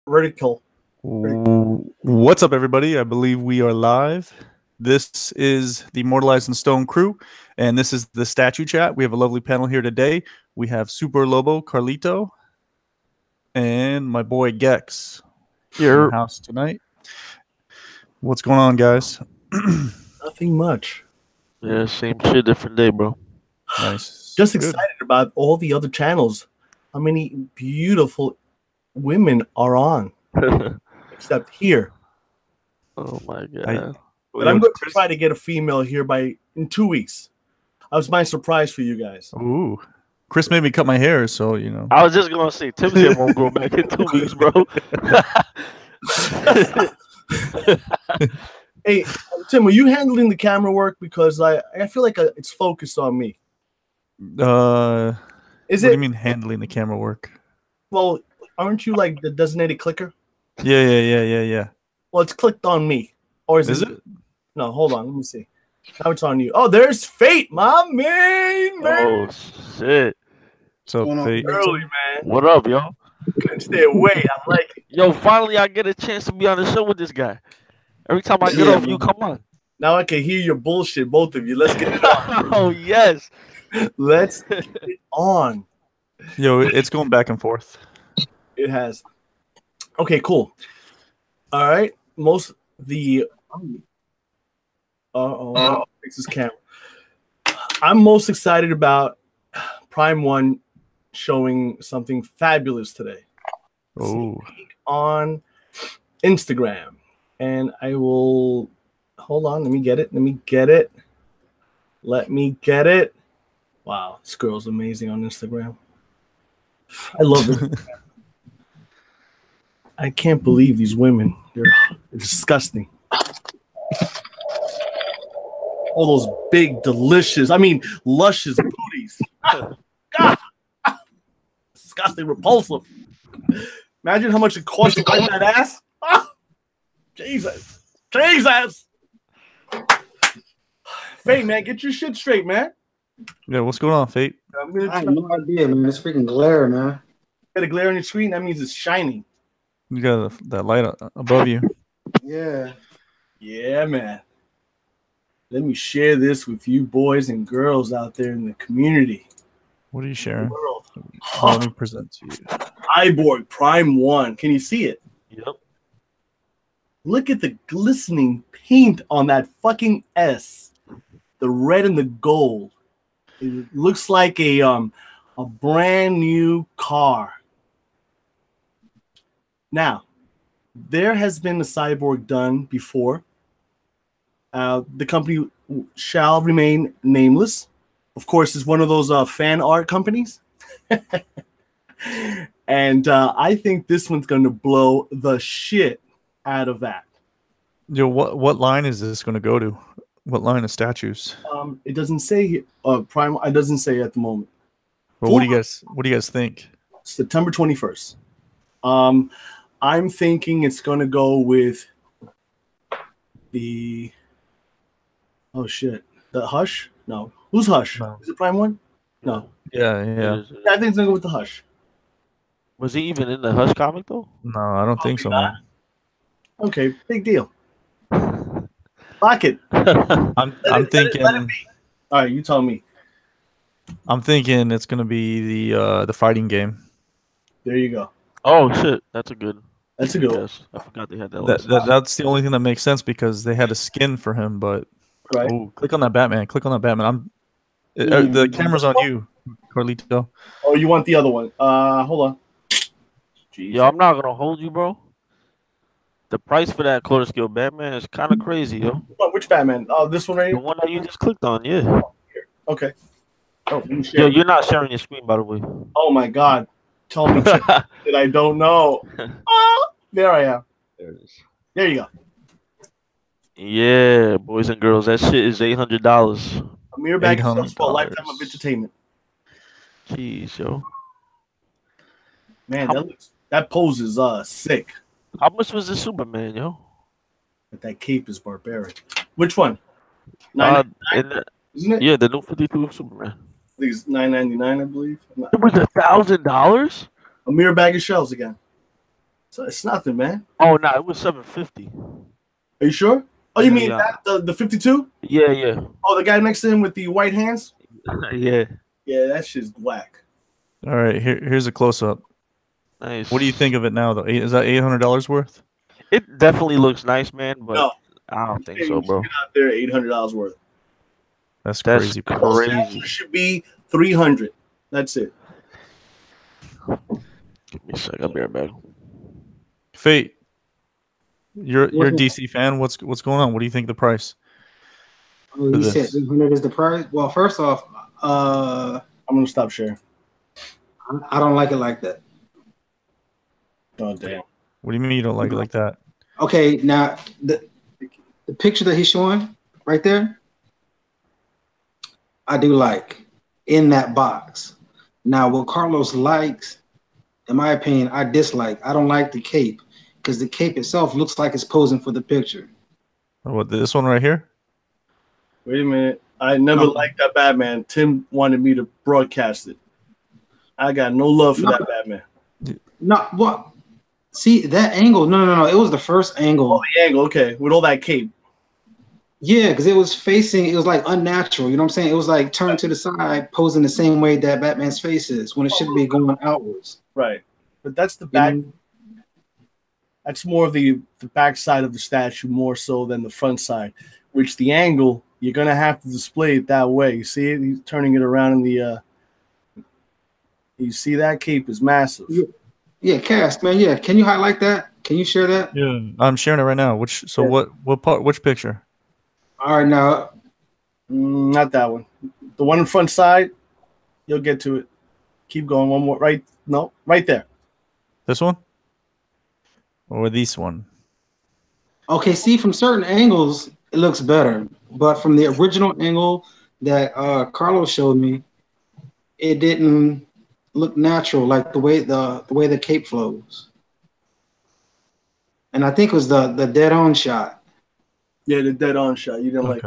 Vertical. What's up, everybody? I believe we are live. This is the Mortalized in Stone crew, and this is the statue chat. We have a lovely panel here today. We have Super Lobo, Carlito, and my boy Gex in the house tonight. What's going on, guys? Nothing much. Yeah, same shit, different day, bro. Nice. Just Good. excited about all the other channels. How many beautiful women are on, except here. Oh my god. But I'm going to try to get a female here in 2 weeks. That was my surprise for you guys. Ooh. Chris made me cut my hair, so you know. I was just gonna say Tim's hair won't grow back in 2 weeks, bro. Hey, Tim, are you handling the camera work? Because I feel like it's focused on me. What do you mean handling the camera work? Well, aren't you like the designated clicker? Yeah. Well, it's clicked on me. Or is it? No, hold on. Let me see. Now it's on you. Oh, there's Fate, my man. Oh shit. What's up, Fate? Early, man. What up, yo? Couldn't stay away. I like it. Yo, finally I get a chance to be on the show with this guy. Every time I get off, you come on. Now I can hear your bullshit, both of you. Let's get it on. Oh yes. Let's get it on. Yo, it's going back and forth. It has. Okay, cool. All right. Fix this camera. I'm most excited about Prime One showing something fabulous today. Oh. On Instagram. And I will hold on. Let me get it. Wow, this girl's amazing on Instagram. I love it. I can't believe these women. They're disgusting. All those big, delicious, luscious booties. God. Disgusting, repulsive. Imagine how much it costs to wipe that ass. Jesus. Fate, man, get your shit straight, man. Yeah, what's going on, Fate? I have no idea, man. It's freaking glare, man. Got a glare on your screen? That means it's shining. You got that light above you. Yeah. Yeah, man. Let me share this with you boys and girls out there in the community. What are you sharing? Let me present to you. Cyborg Prime 1. Can you see it? Yep. Look at the glistening paint on that fucking S. The red and the gold. It looks like a brand new car. Now, there has been a Cyborg done before. The company shall remain nameless. Of course, it's one of those fan art companies. And I think this one's going to blow the shit out of that. Yo, what line is this going to go to? What line of statues? It doesn't say Prime. It doesn't say at the moment. Well, what do you guys think? September 21st. I'm thinking it's going to go with the. Oh shit! The Hush? No. Who's Hush? No. Is it Prime 1? No. Yeah. I think it's gonna go with the Hush. Was he even in the Hush comic though? No, I don't think so, man. Okay, big deal. Lock it. I'm thinking. Let it be. All right, you tell me. I'm thinking it's gonna be the fighting game. There you go. Oh shit, that's a good. That's a good one. Yes, I forgot they had that. That's the only thing that makes sense because they had a skin for him. But right. Click on that Batman. The camera's on you, Carlito. Oh, you want the other one? Hold on. Jeez. Yo, I'm not gonna hold you, bro. The price for that quarter scale Batman is kind of crazy, yo. Which Batman? Oh, this one right here? The one that you just clicked on, yeah. Okay. Oh, yo, you're not sharing your screen, by the way. Oh my God. Tell me that I don't know. Oh, there I am. There it is. There you go. Yeah, boys and girls, that shit is $800. A mirror bag is for a lifetime of entertainment. Jeez, yo. Man, that pose is sick. How much was the Superman, yo? But that cape is barbaric. Which one? $9.99, isn't it? Yeah, the new 52 Superman. I think it's $9.99, I believe. It was $1,000. A mirror bag of shells again. So it's nothing, man. Oh no, it was 750. Are you sure? Oh, you mean Yeah. that the 52? Yeah. Oh, the guy next to him with the white hands? Yeah. Yeah, that shit's whack. All right, here's a close up. Nice. What do you think of it now, though? Is that $800 worth? It definitely looks nice, man, but No. I don't think so, bro. Out there, $800 worth. That's That's crazy. crazy. It should be 300. That's it. Give me a sec. I'll be right back. Fate, you're a DC fan. What's going on? What do you think of the price? Oh, you said 800 is the price. Well, first off, I'm gonna stop sharing. I don't like it like that. Oh damn. What do you mean you don't like it like that? Okay, now the picture that he's showing right there, I do like in that box. Now, what Carlos likes, in my opinion, I dislike. I don't like the cape because the cape itself looks like it's posing for the picture. What, this one right here? Wait a minute. I never liked that Batman. Tim wanted me to broadcast it. I got no love for that Batman. No, what? See that angle? No. It was the first angle. Oh, the angle. Okay, with all that cape. Yeah, because it was facing. It was like unnatural. You know what I'm saying? It was like turned to the side, posing the same way that Batman's face is when it should be going outwards. Right, but that's the back. That's more of the back side of the statue, more so than the front side. Which the angle, you're gonna have to display it that way. You see it? He's turning it around in the. You see that cape is massive. Yeah, Cast, man. Yeah, can you highlight that? Can you share that? Yeah, I'm sharing it right now. Which what part? Which picture? All right, now. Not that one. The one in front side. You'll get to it. Keep going. One more. Right. No. Right there. This one. Or this one. Okay. See, from certain angles, it looks better, but from the original angle that Carlos showed me, it didn't look natural, like the way the cape flows. And I think it was the dead on shot. Yeah, the dead on shot. You didn't like.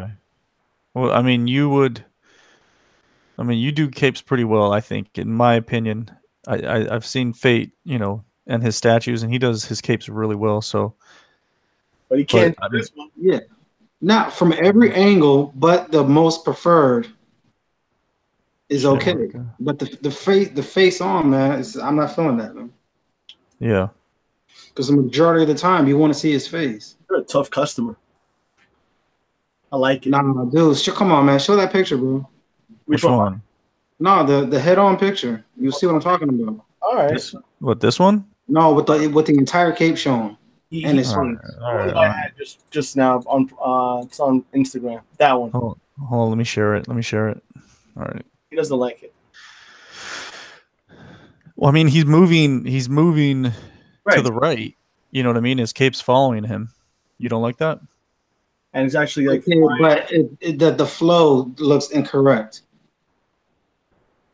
Well, I mean, you do capes pretty well, I think, in my opinion. I've seen Fate, and his statues, and he does his capes really well. So, but he can't do this one. Yeah, not from every angle, but the most preferred is okay. But the face on, man, I'm not feeling that, man. Yeah, because the majority of the time you want to see his face. You're a tough customer. I like it. Nah, dude, come on, man, show that picture, bro. Which one? No, the head-on picture. You'll see what I'm talking about. All right. This one? No, with the entire cape showing. And it's all right. I had just now on it's on Instagram. That one. Hold on, let me share it. All right. He doesn't like it. Well, I mean, he's moving to the right. You know what I mean? His cape's following him. You don't like that? And it's actually like, but the flow looks incorrect.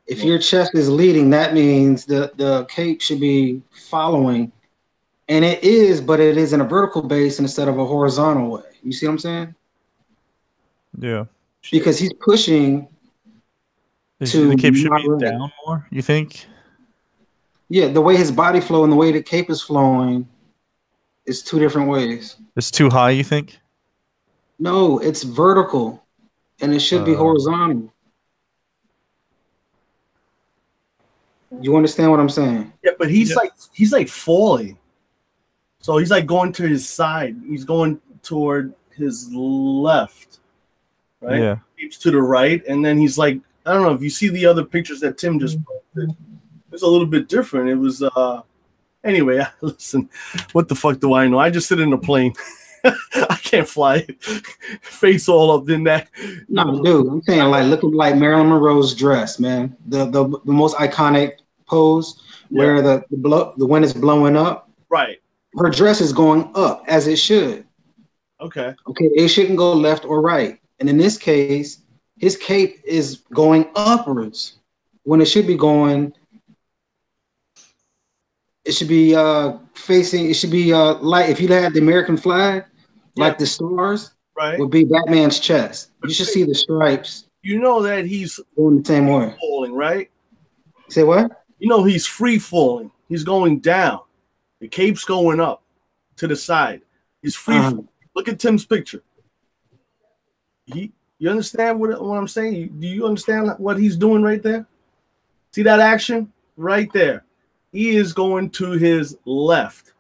If your chest is leading, that means the cape should be following, and it is, but it is in a vertical base instead of a horizontal way. You see what I'm saying? Yeah. Because he's pushing. The cape should be down more. You think? Yeah, the way his body flow and the way the cape is flowing is two different ways. It's too high, you think? No, it's vertical, and it should be horizontal. You understand what I'm saying? Yeah, but he's like falling. So he's like going to his side. He's going toward his left, right? Yeah. He's to the right, and then he's like, I don't know if you see the other pictures that Tim just posted. It's a little bit different. It was anyway. Listen, what the fuck do I know? I just sit in a plane. I can't fly it. Face all up in that. No, dude, I'm saying like looking like Marilyn Monroe's dress, man. The most iconic pose where the wind is blowing up. Right. Her dress is going up as it should. Okay. Okay, it shouldn't go left or right. And in this case, his cape is going upwards when it should be going. It should be facing. It should be like if you had the American flag, like the stars, right, would be Batman's chest. You should see the stripes. You know that he's going the same way. Falling, right? Say what? You know he's free falling. He's going down. The cape's going up to the side. He's free. Look at Tim's picture. You understand what I'm saying? Do you understand what he's doing right there? See that action right there? He is going to his left.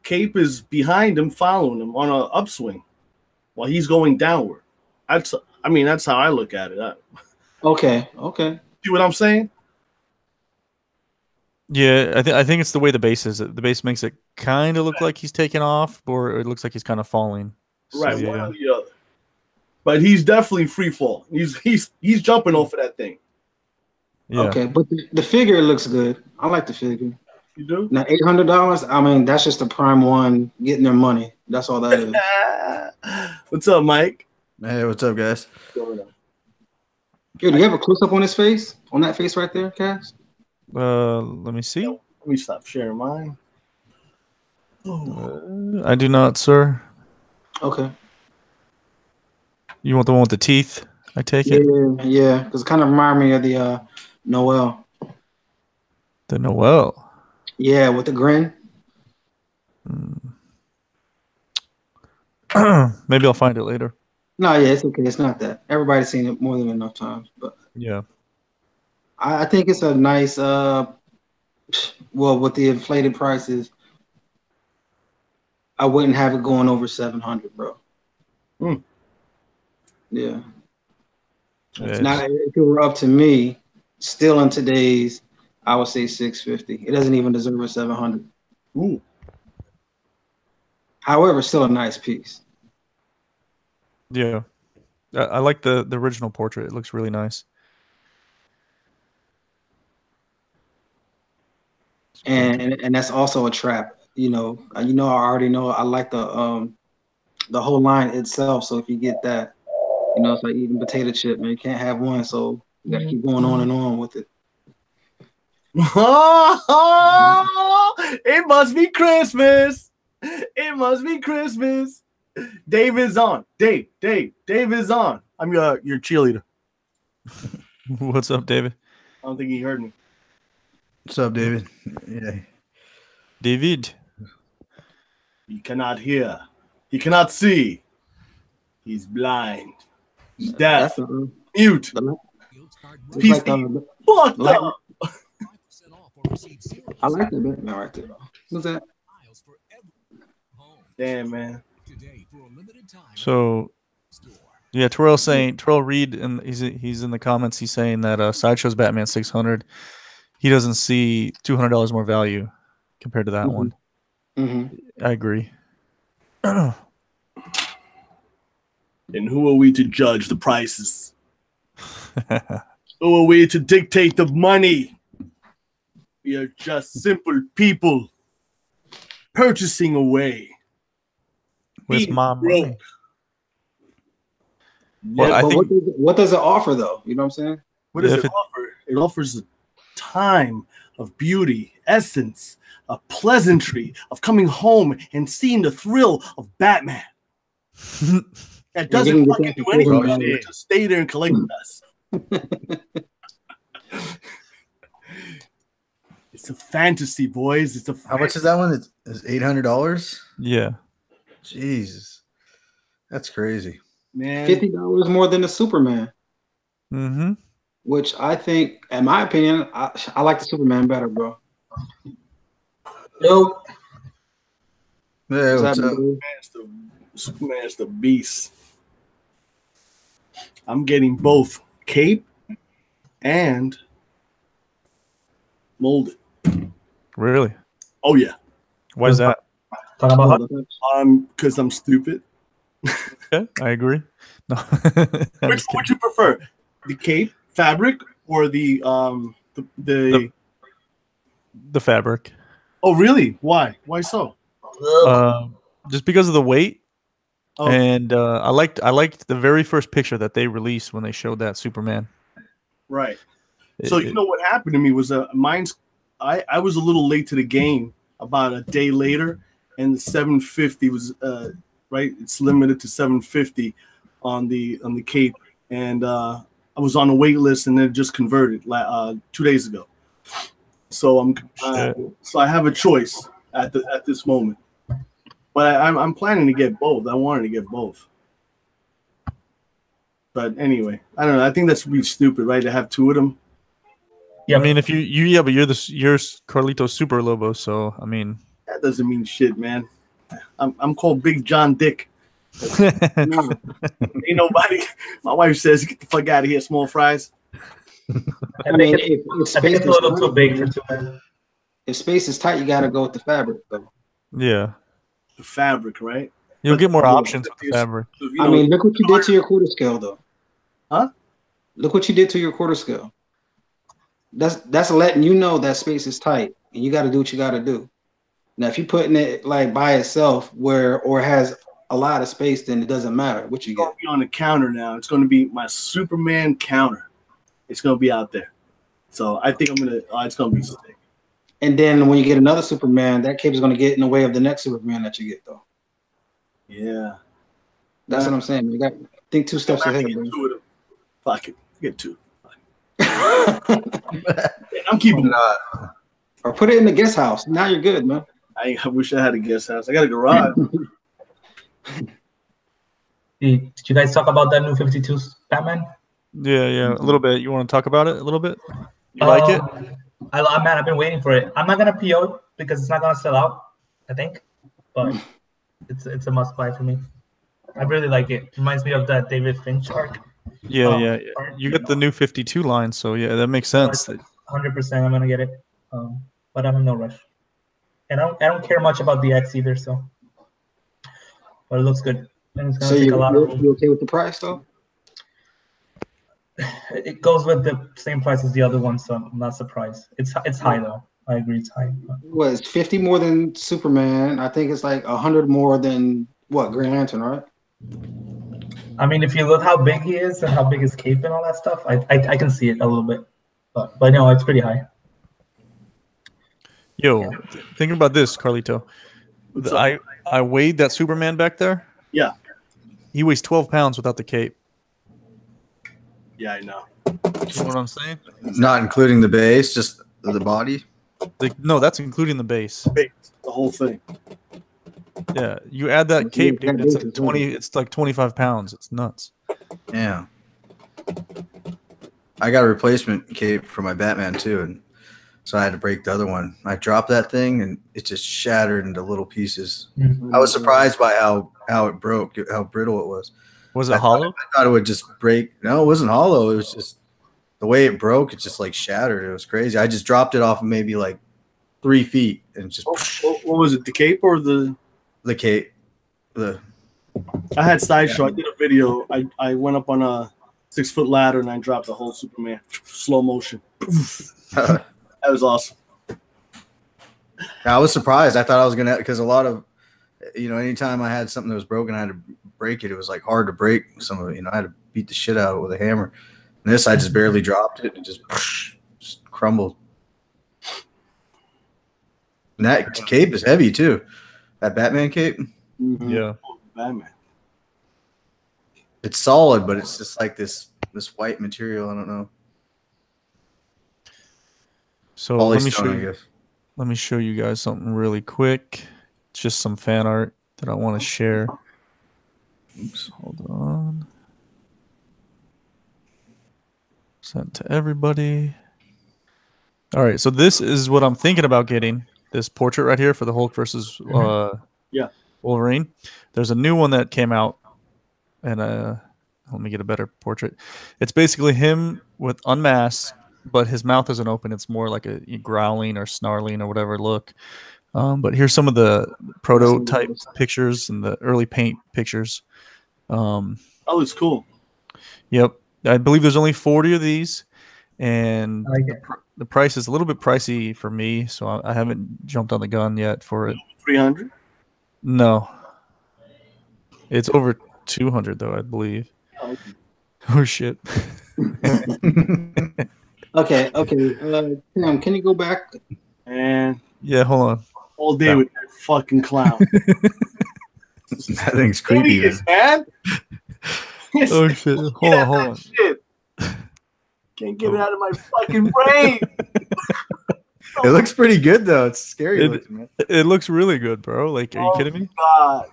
Cape is behind him, following him on an upswing while he's going downward. That's how I look at it. Okay. See what I'm saying? Yeah, I think it's the way the base is. The base makes it kind of look like he's taking off, or it looks like he's kind of falling. Right, so, one or the other. But he's definitely free fall. He's jumping off of that thing. Yeah. Okay, but the figure looks good. I like the figure. You do? Now $800. I mean, that's just the prime one getting their money. That's all that is. What's up, Mike? Hey, what's up, guys? Yo, do you have a close up on his face? On that face right there, Cass? Let me see. Let me stop sharing mine. I do not, sir. Okay. You want the one with the teeth? I take it. Yeah, because it kind of reminds me of the Noel. The Noel. Yeah, with the grin. Maybe I'll find it later. No, yeah, it's okay. It's not that. Everybody's seen it more than enough times. But yeah, I think it's a nice. Well, with the inflated prices, I wouldn't have it going over 700, bro. Yeah. It's not. If it were up to me, still in today's, I would say 650. It doesn't even deserve a 700. Ooh. However, still a nice piece. Yeah, I like the original portrait. It looks really nice. And that's also a trap. I already know I like the whole line itself. So if you get that, it's like eating potato chip, man. You can't have one, so you gotta keep going on and on with it. It must be Christmas. It must be Christmas. Dave is on. Dave is on. I'm your cheerleader. What's up, David? I don't think he heard me. What's up, David? Yeah. David. He cannot hear. He cannot see. He's blind. He's deaf. Mute. He's fucked up. I like that Batman right there. What's that? Damn, man. So, yeah, Terrell Reed, and he's in the comments. He's saying that Sideshow's Batman 600. He doesn't see $200 more value compared to that one. Mm-hmm. I agree. And who are we to judge the prices? Who are we to dictate the money? We are just simple people purchasing away. With my money. Well, I think what does it offer, though? You know what I'm saying? What does it offer? It offers a time of beauty, essence, a pleasantry of coming home and seeing the thrill of Batman. That doesn't fucking do anything. Just stay there and collect us. It's a fantasy, boys. It's a fantasy. How much is that one? It's $800? Yeah. Jesus. That's crazy. Man. $50 more than the Superman. Mm-hmm. Which I think, in my opinion, I like the Superman better, bro. Yo. Yeah, what's up? Superman's the beast. I'm getting both cape and molded. Really? Oh yeah. Why is that? Because I'm stupid. Okay, I agree. No. Which would you prefer? The cape fabric or the fabric? Oh really? Why? Why so? Just because of the weight. Oh. And I liked the very first picture that they released when they showed that Superman. Right. So you know what happened to me was I was a little late to the game, about a day later, and the 750 was right. It's limited to 750 on the cape, and I was on the wait list, and it just converted 2 days ago. So Shit. so I have a choice at this moment. But I'm planning to get both. I wanted to get both. But anyway, I don't know. I think that's be stupid, right? To have two of them. Yeah, I mean, if you're Carlito Super Lobo, so I mean, that doesn't mean shit, man. I'm called Big John Dick. Ain't nobody. My wife says, "Get the fuck out of here, small fries." I mean, if space it's a little too big for two men. If space is tight, you got to go with the fabric, though. Yeah, the fabric, right? You'll get more options with the fabric. I mean, look what you did to your quarter scale, though. Huh? Look what you did to your quarter scale. That's letting you know that space is tight, and you got to do what you got to do. Now, if you're putting it like by itself, or has a lot of space, then it doesn't matter what you get. Be on the counter now. It's going to be my Superman counter. It's going to be out there. So I think it's going to be sick. And then when you get another Superman, that cape is going to get in the way of the next Superman that you get, though. Yeah. That's what I'm saying. You got to think two steps ahead. Two of them. Fuck it. Get two. I'm keeping it. Or put it in the guest house. Now you're good, man. I wish I had a guest house. I got a garage. Did you guys talk about that new 52 Batman? Yeah, a little bit. You want to talk about it a little bit? You like it? I've been waiting for it. I'm not gonna PO it because it's not gonna sell out, I think, but it's a must buy for me. I really like it. Reminds me of that David Finch arc. Yeah. You get the new 52 line, so yeah, that makes sense. 100%, I'm gonna get it, but I'm in no rush, and I don't care much about the X either. So, but it looks good, and it's gonna take a lot of. You okay with the price though? It goes with the same price as the other one, so I'm not surprised. It's high though. I agree, it's high. Well, it's 50 more than Superman. I think it's like 100 more than Green Lantern, right? I mean, if you look how big he is and how big his cape and all that stuff, I can see it a little bit, but no, it's pretty high. Yo, thinking about this, Carlito. I weighed that Superman back there. Yeah. He weighs 12 pounds without the cape. Yeah, I know. You know what I'm saying? Not including the base, just the body. No, that's including the base. The whole thing. Yeah, you add that cape, dude. It's like 20. It's like 25 pounds. It's nuts. Yeah. I got a replacement cape for my Batman too, and so I had to break the other one. I dropped that thing, and it just shattered into little pieces. Mm-hmm. I was surprised by how it broke, how brittle it was. Was it hollow? I thought it would just break. No, it wasn't hollow. It was just the way it broke. It just like shattered. It was crazy. I just dropped it off maybe like 3 feet, and just. What was it? The cape or the cape? I had Sideshow. I did a video. I went up on a 6-foot ladder and I dropped the whole Superman slow motion. That was awesome. I was surprised. I thought I was gonna, because a lot of, anytime I had something that was broken, I had to break it. It was like hard to break some of it. I had to beat the shit out of it with a hammer. And this, I just barely dropped it and just crumbled. And that cape is heavy too. That Batman cape. Mm-hmm. Yeah. Batman. It's solid, but it's just like this white material. I don't know. So let me show you guys something really quick. It's just some fan art that I want to share. Oops, hold on. Sent to everybody. All right, so this is what I'm thinking about getting. This portrait right here for the Hulk versus Wolverine. There's a new one that came out, and let me get a better portrait. It's basically him with unmasked, but his mouth isn't open. It's more like a growling or snarling or whatever look. But here's some of the prototype pictures and the early paint pictures. Oh, it's cool. Yep. I believe there's only 40 of these, and the price is a little bit pricey for me, so I haven't jumped on the gun yet for it. 300? No. It's over 200 though, I believe. Oh shit. Okay. Tim, can you go back? And yeah, hold on. All day with that fucking clown. That thing's creepy, man. Oh shit! Hold on. Shit. Can't get it out of my fucking brain. It looks pretty good though. It's scary looking, man. It looks really good, bro. Like, are you kidding me? God.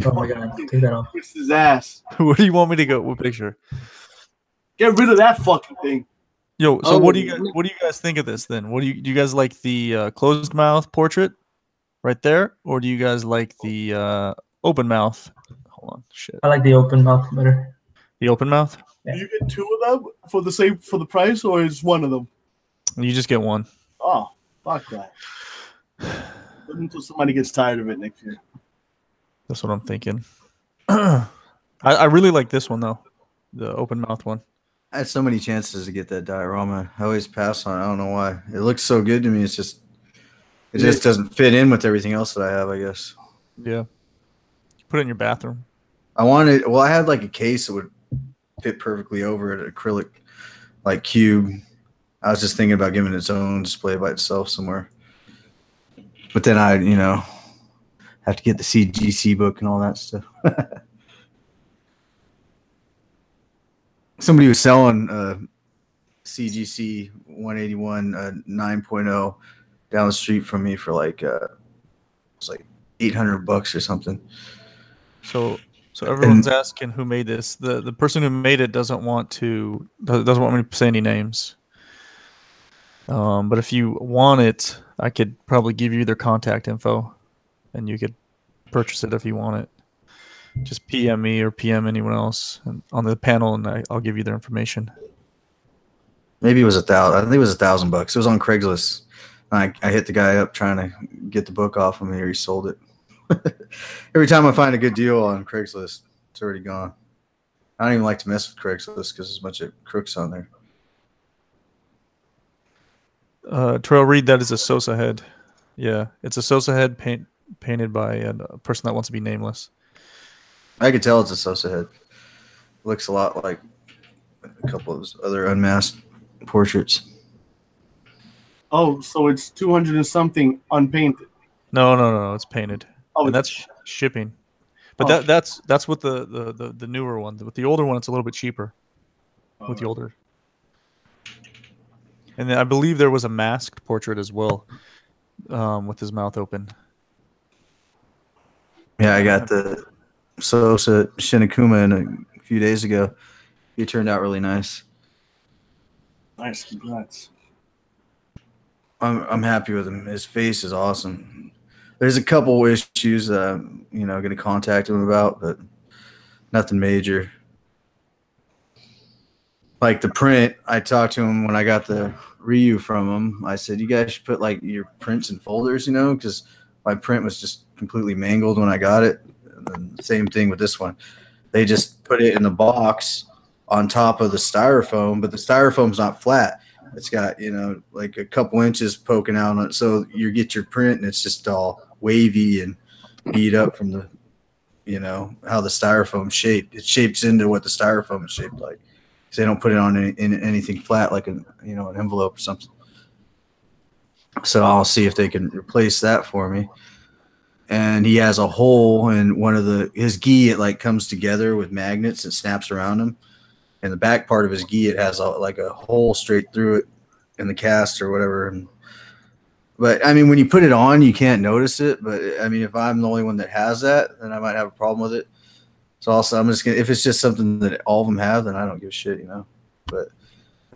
Oh my god, take that off. Fix his ass. Where do you want me to go? What picture? Get rid of that fucking thing. Yo, so Oh, what do you guys think of this then? Do you guys like the closed mouth portrait right there, or do you guys like the open mouth? Hold on, shit. I like the open mouth better. The open mouth? Yeah. Do you get two of them for the price, or is one of them? You just get one. Oh, fuck that. Wait until somebody gets tired of it next year. That's what I'm thinking. I really like this one though, the open mouth one. I had so many chances to get that diorama. I always pass on it. I don't know why. It looks so good to me. It just doesn't fit in with everything else that I have, I guess. Yeah. Put it in your bathroom. I had like a case that would fit perfectly over it, acrylic like cube. I was just thinking about giving it its own display by itself somewhere. But then I, have to get the CGC book and all that stuff. Somebody was selling CGC 181 9.0 down the street from me for like it's like $800 or something. So everyone's asking who made this. The person who made it doesn't want me to say any names. But if you want it, I could probably give you their contact info, and you could purchase it if you want it. Just PM me or PM anyone else on the panel, and I'll give you their information. Maybe it was $1,000. I think it was $1,000. It was on Craigslist. I hit the guy up trying to get the book off him, and he sold it. Every time I find a good deal on Craigslist, it's already gone. I don't even like to mess with Craigslist because there's a bunch of crooks on there. Trail Reed, that is a Sosa head. Yeah, it's a Sosa head painted by a person that wants to be nameless. I could tell it's a Sosa head. Looks a lot like a couple of those other unmasked portraits. Oh, so it's 200 and something unpainted. No, it's painted. Oh, and that's shipping. But that's with the newer one. With the older one, it's a little bit cheaper. With the older. And then I believe there was a masked portrait as well, with his mouth open. Yeah, I got the Sosa Shinakuma in a few days ago. He turned out really nice. Nice, congrats. I'm happy with him. His face is awesome. There's a couple issues going to contact him about, but nothing major. Like the print, I talked to him when I got the Ryu from him. I said, you guys should put like your prints in folders, because my print was just completely mangled when I got it. And the same thing with this one. They just put it in the box on top of the styrofoam, but the styrofoam's not flat. It's got, like a couple inches poking out on it. So you get your print and it's just all wavy and beat up from the, how the styrofoam shaped. It shapes into what the styrofoam is shaped like. So they don't put it on anything flat like an envelope or something. So I'll see if they can replace that for me. And he has a hole in one of his gi. It like comes together with magnets and snaps around him. And the back part of his gi, it has like a hole straight through it in the cast or whatever. But I mean, when you put it on, you can't notice it. But I mean, if I'm the only one that has that, then I might have a problem with it. So also, I'm just gonna, if it's just something that all of them have, then I don't give a shit, But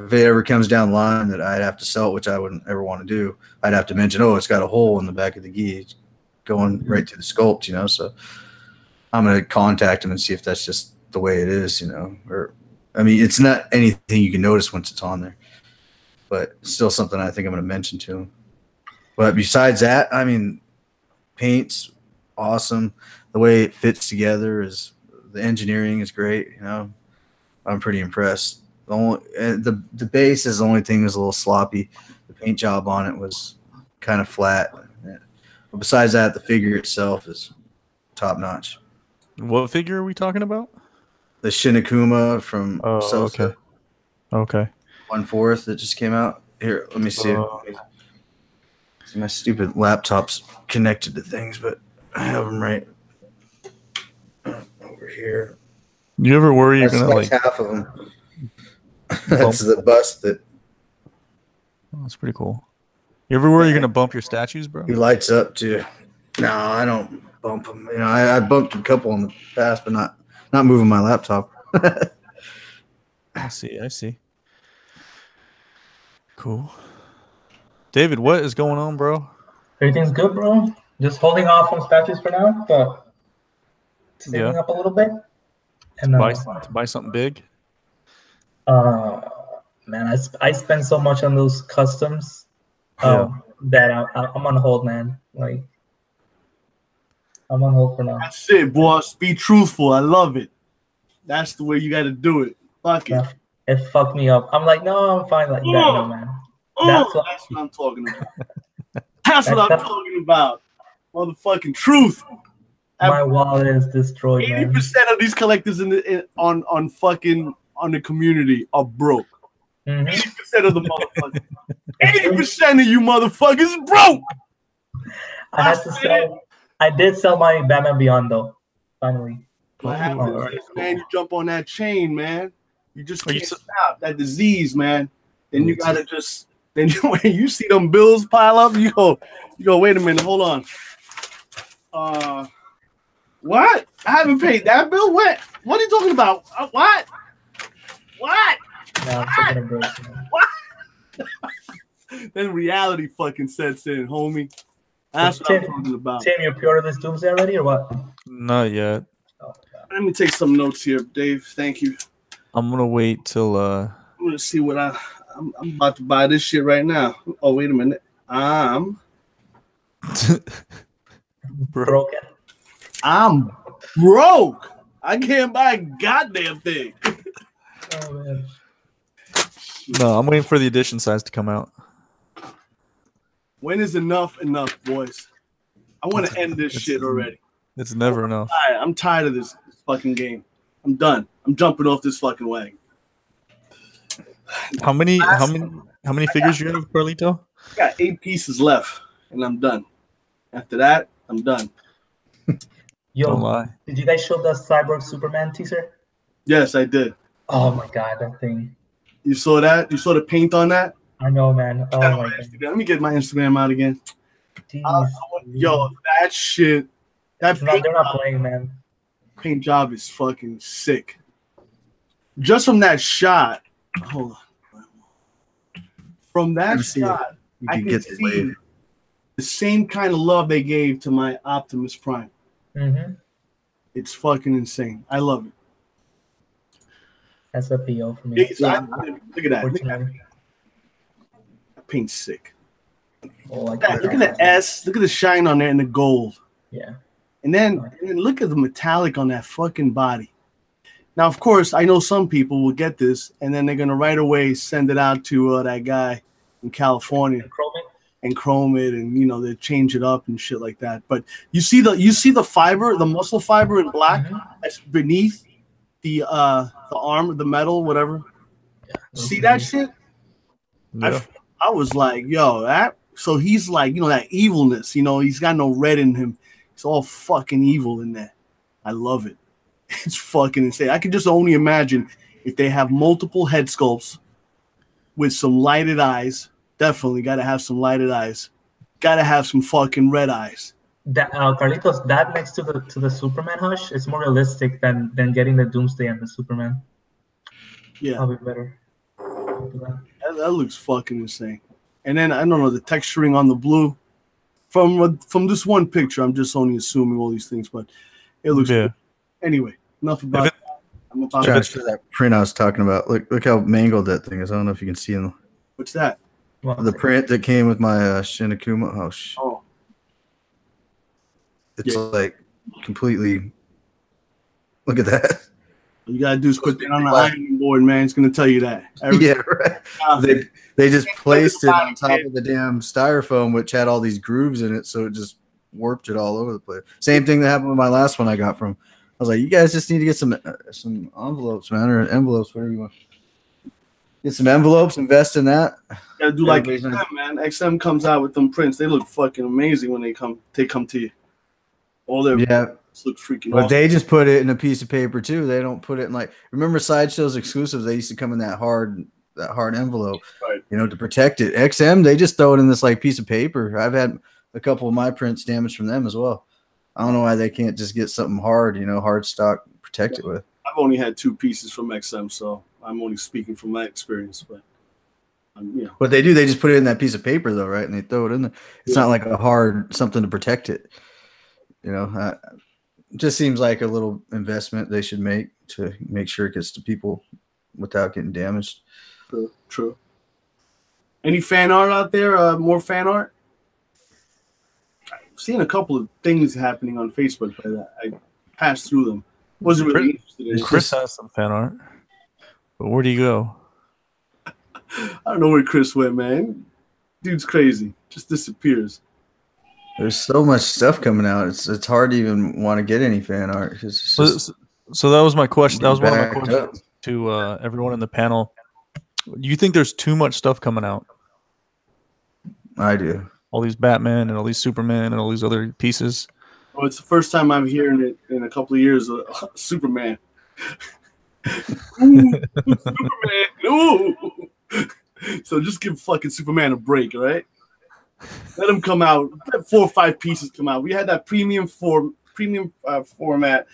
if it ever comes down the line that I'd have to sell it, which I wouldn't ever want to do, I'd have to mention, oh, it's got a hole in the back of the gi going right to the sculpt, So I'm gonna contact him and see if that's just the way it is, Or I mean, it's not anything you can notice once it's on there, but it's still something I think I'm gonna mention to him. But besides that, I mean, paint's awesome. The way it fits together is. The engineering is great, I'm pretty impressed. The base is the only thing that's a little sloppy. The paint job on it was kind of flat. But besides that, the figure itself is top notch. What figure are we talking about? The Shinakuma from Sosa. Okay. 1/4 that just came out. Here, let me see. See, my stupid laptop's connected to things, but I have them right over here. You ever worry you're gonna like half of them? That's the bust that. Oh, that's pretty cool. You everywhere you're gonna bump your statues, bro? He lights up too. No, I don't bump them. You know, I bumped a couple in the past, but not moving my laptop. I see. Cool. David, what is going on, bro? Everything's good, bro. Just holding off on statues for now, but saving up a little bit. And to buy something big. Man, I spend so much on those customs that I'm on hold, man. Like, I'm on hold for now. That's it, boss. Be truthful. I love it. That's the way you got to do it. Fuck it. It fucked me up. I'm like, no, I'm fine like that, no, man. That's what I'm talking about. That's what I'm talking about. Motherfucking truth. My wallet is destroyed. 80% of these collectors on the community are broke. 80% of the motherfuckers. 80% of you motherfuckers broke. I had to sell. I did sell my Batman Beyond though. Finally. What happens, man? You jump on that chain, man. You just can't stop that disease, man. Then you gotta just. Then when you see them bills pile up, you go. Wait a minute, hold on. What? I haven't paid that bill. What are you talking about? What? No, I'm broke, what? Then reality fucking sets in, homie. That's what I'm talking about. Tim, you pre-ordered this Doomsday already or what? Not yet. Oh, let me take some notes here, Dave. Thank you. I'm gonna wait till. I'm gonna see what I'm about to buy this shit right now. Oh, wait a minute. I'm broken. I'm broke. I can't buy a goddamn thing. Oh man. No, I'm waiting for the edition size to come out. When is enough, boys? I want to end this shit already. It's never enough. I'm tired of this fucking game. I'm done. I'm jumping off this fucking wagon. How many figures you have, Carlito? I got 8 pieces left, and I'm done. After that, I'm done. Yo, don't lie. Did you guys show the Cyborg Superman teaser? Yes, I did. Oh my god, that thing. You saw that? You saw the paint on that? I know, man. Oh my god. Let me get my Instagram out again. Yo, that shit. They're not playing, man. Paint job is fucking sick. Just from that shot. Hold on. From that shot, I can see the same kind of love they gave to my Optimus Prime. Mm-hmm. It's fucking insane. I love it. That's a PO for me. Look at that. Look at that. That paint's sick. Oh, look at the S. Look at the shine on there and the gold. Yeah. And then look at the metallic on that fucking body. Now, of course, I know some people will get this and then they're gonna right away send it out to that guy in California and chrome it, and they change it up and shit like that. But you see the fiber, the muscle fiber in black that's beneath the arm, the metal, whatever. Yeah. See that shit? Yeah. I was like, yo, that. So he's like, that evilness. He's got no red in him. It's all fucking evil in there. I love it. It's fucking insane. I can just only imagine if they have multiple head sculpts with some lighted eyes. Definitely got to have some lighted eyes. Got to have some fucking red eyes. That Carlitos, that next to the Superman hush is more realistic than getting the Doomsday and the Superman. Yeah, that'll be better. That looks fucking insane. And then I don't know the texturing on the blue from this one picture. I'm just only assuming all these things, but it looks. Yeah. Good. Anyway, enough about that. I'm about to show that print I was talking about. Look how mangled that thing is. I don't know if you can see in. What's that? The print that came with my Shin Akuma. Oh. It's like completely. Look at that. All you gotta do is put that on the ironing board, man. It's gonna tell you that. Yeah, right. They just placed it on top of the damn styrofoam, which had all these grooves in it, so it just warped it all over the place. Same thing that happened with my last one I got from. I was like, you guys just need to get some envelopes, man, or envelopes, whatever you want. Get some envelopes, invest in that. You gotta do like XM, man. XM comes out with them prints. They look fucking amazing when they come to you. All their look freaking awesome. They just put it in a piece of paper too. They don't put it in remember Sideshow's exclusives, they used to come in that hard that hard envelope, Right. you know, to protect it. XM, they just throw it in this like piece of paper. I've had a couple of my prints damaged from them as well. I don't know why they can't just get something hard, you know, hard stock, protect it with. I've only had 2 pieces from XM, so I'm only speaking from my experience. But you know. What they do, they just put it in that piece of paper, though, right? And they throw it in there. It's not like a hard something to protect it. You know, it just seems like a little investment they should make to make sure it gets to people without getting damaged. True. Any fan art out there? More fan art? I've seen a couple of things happening on Facebook, but I passed through them. Wasn't really interested in it. Chris has some fan art, but where do you go? I don't know where Chris went, man. Dude's crazy. Just disappears. There's so much stuff coming out. It's hard to even want to get any fan art. So that was my question. That was one of my questions up. to everyone in the panel. Do you think there's too much stuff coming out? I do. All these Batman and all these Superman and all these other pieces. Oh, it's the first time I'm hearing it in a couple of years. Superman. Ooh, Superman. Ooh. So just give fucking Superman a break, all right? Let him come out. Let 4 or 5 pieces come out. We had that premium format,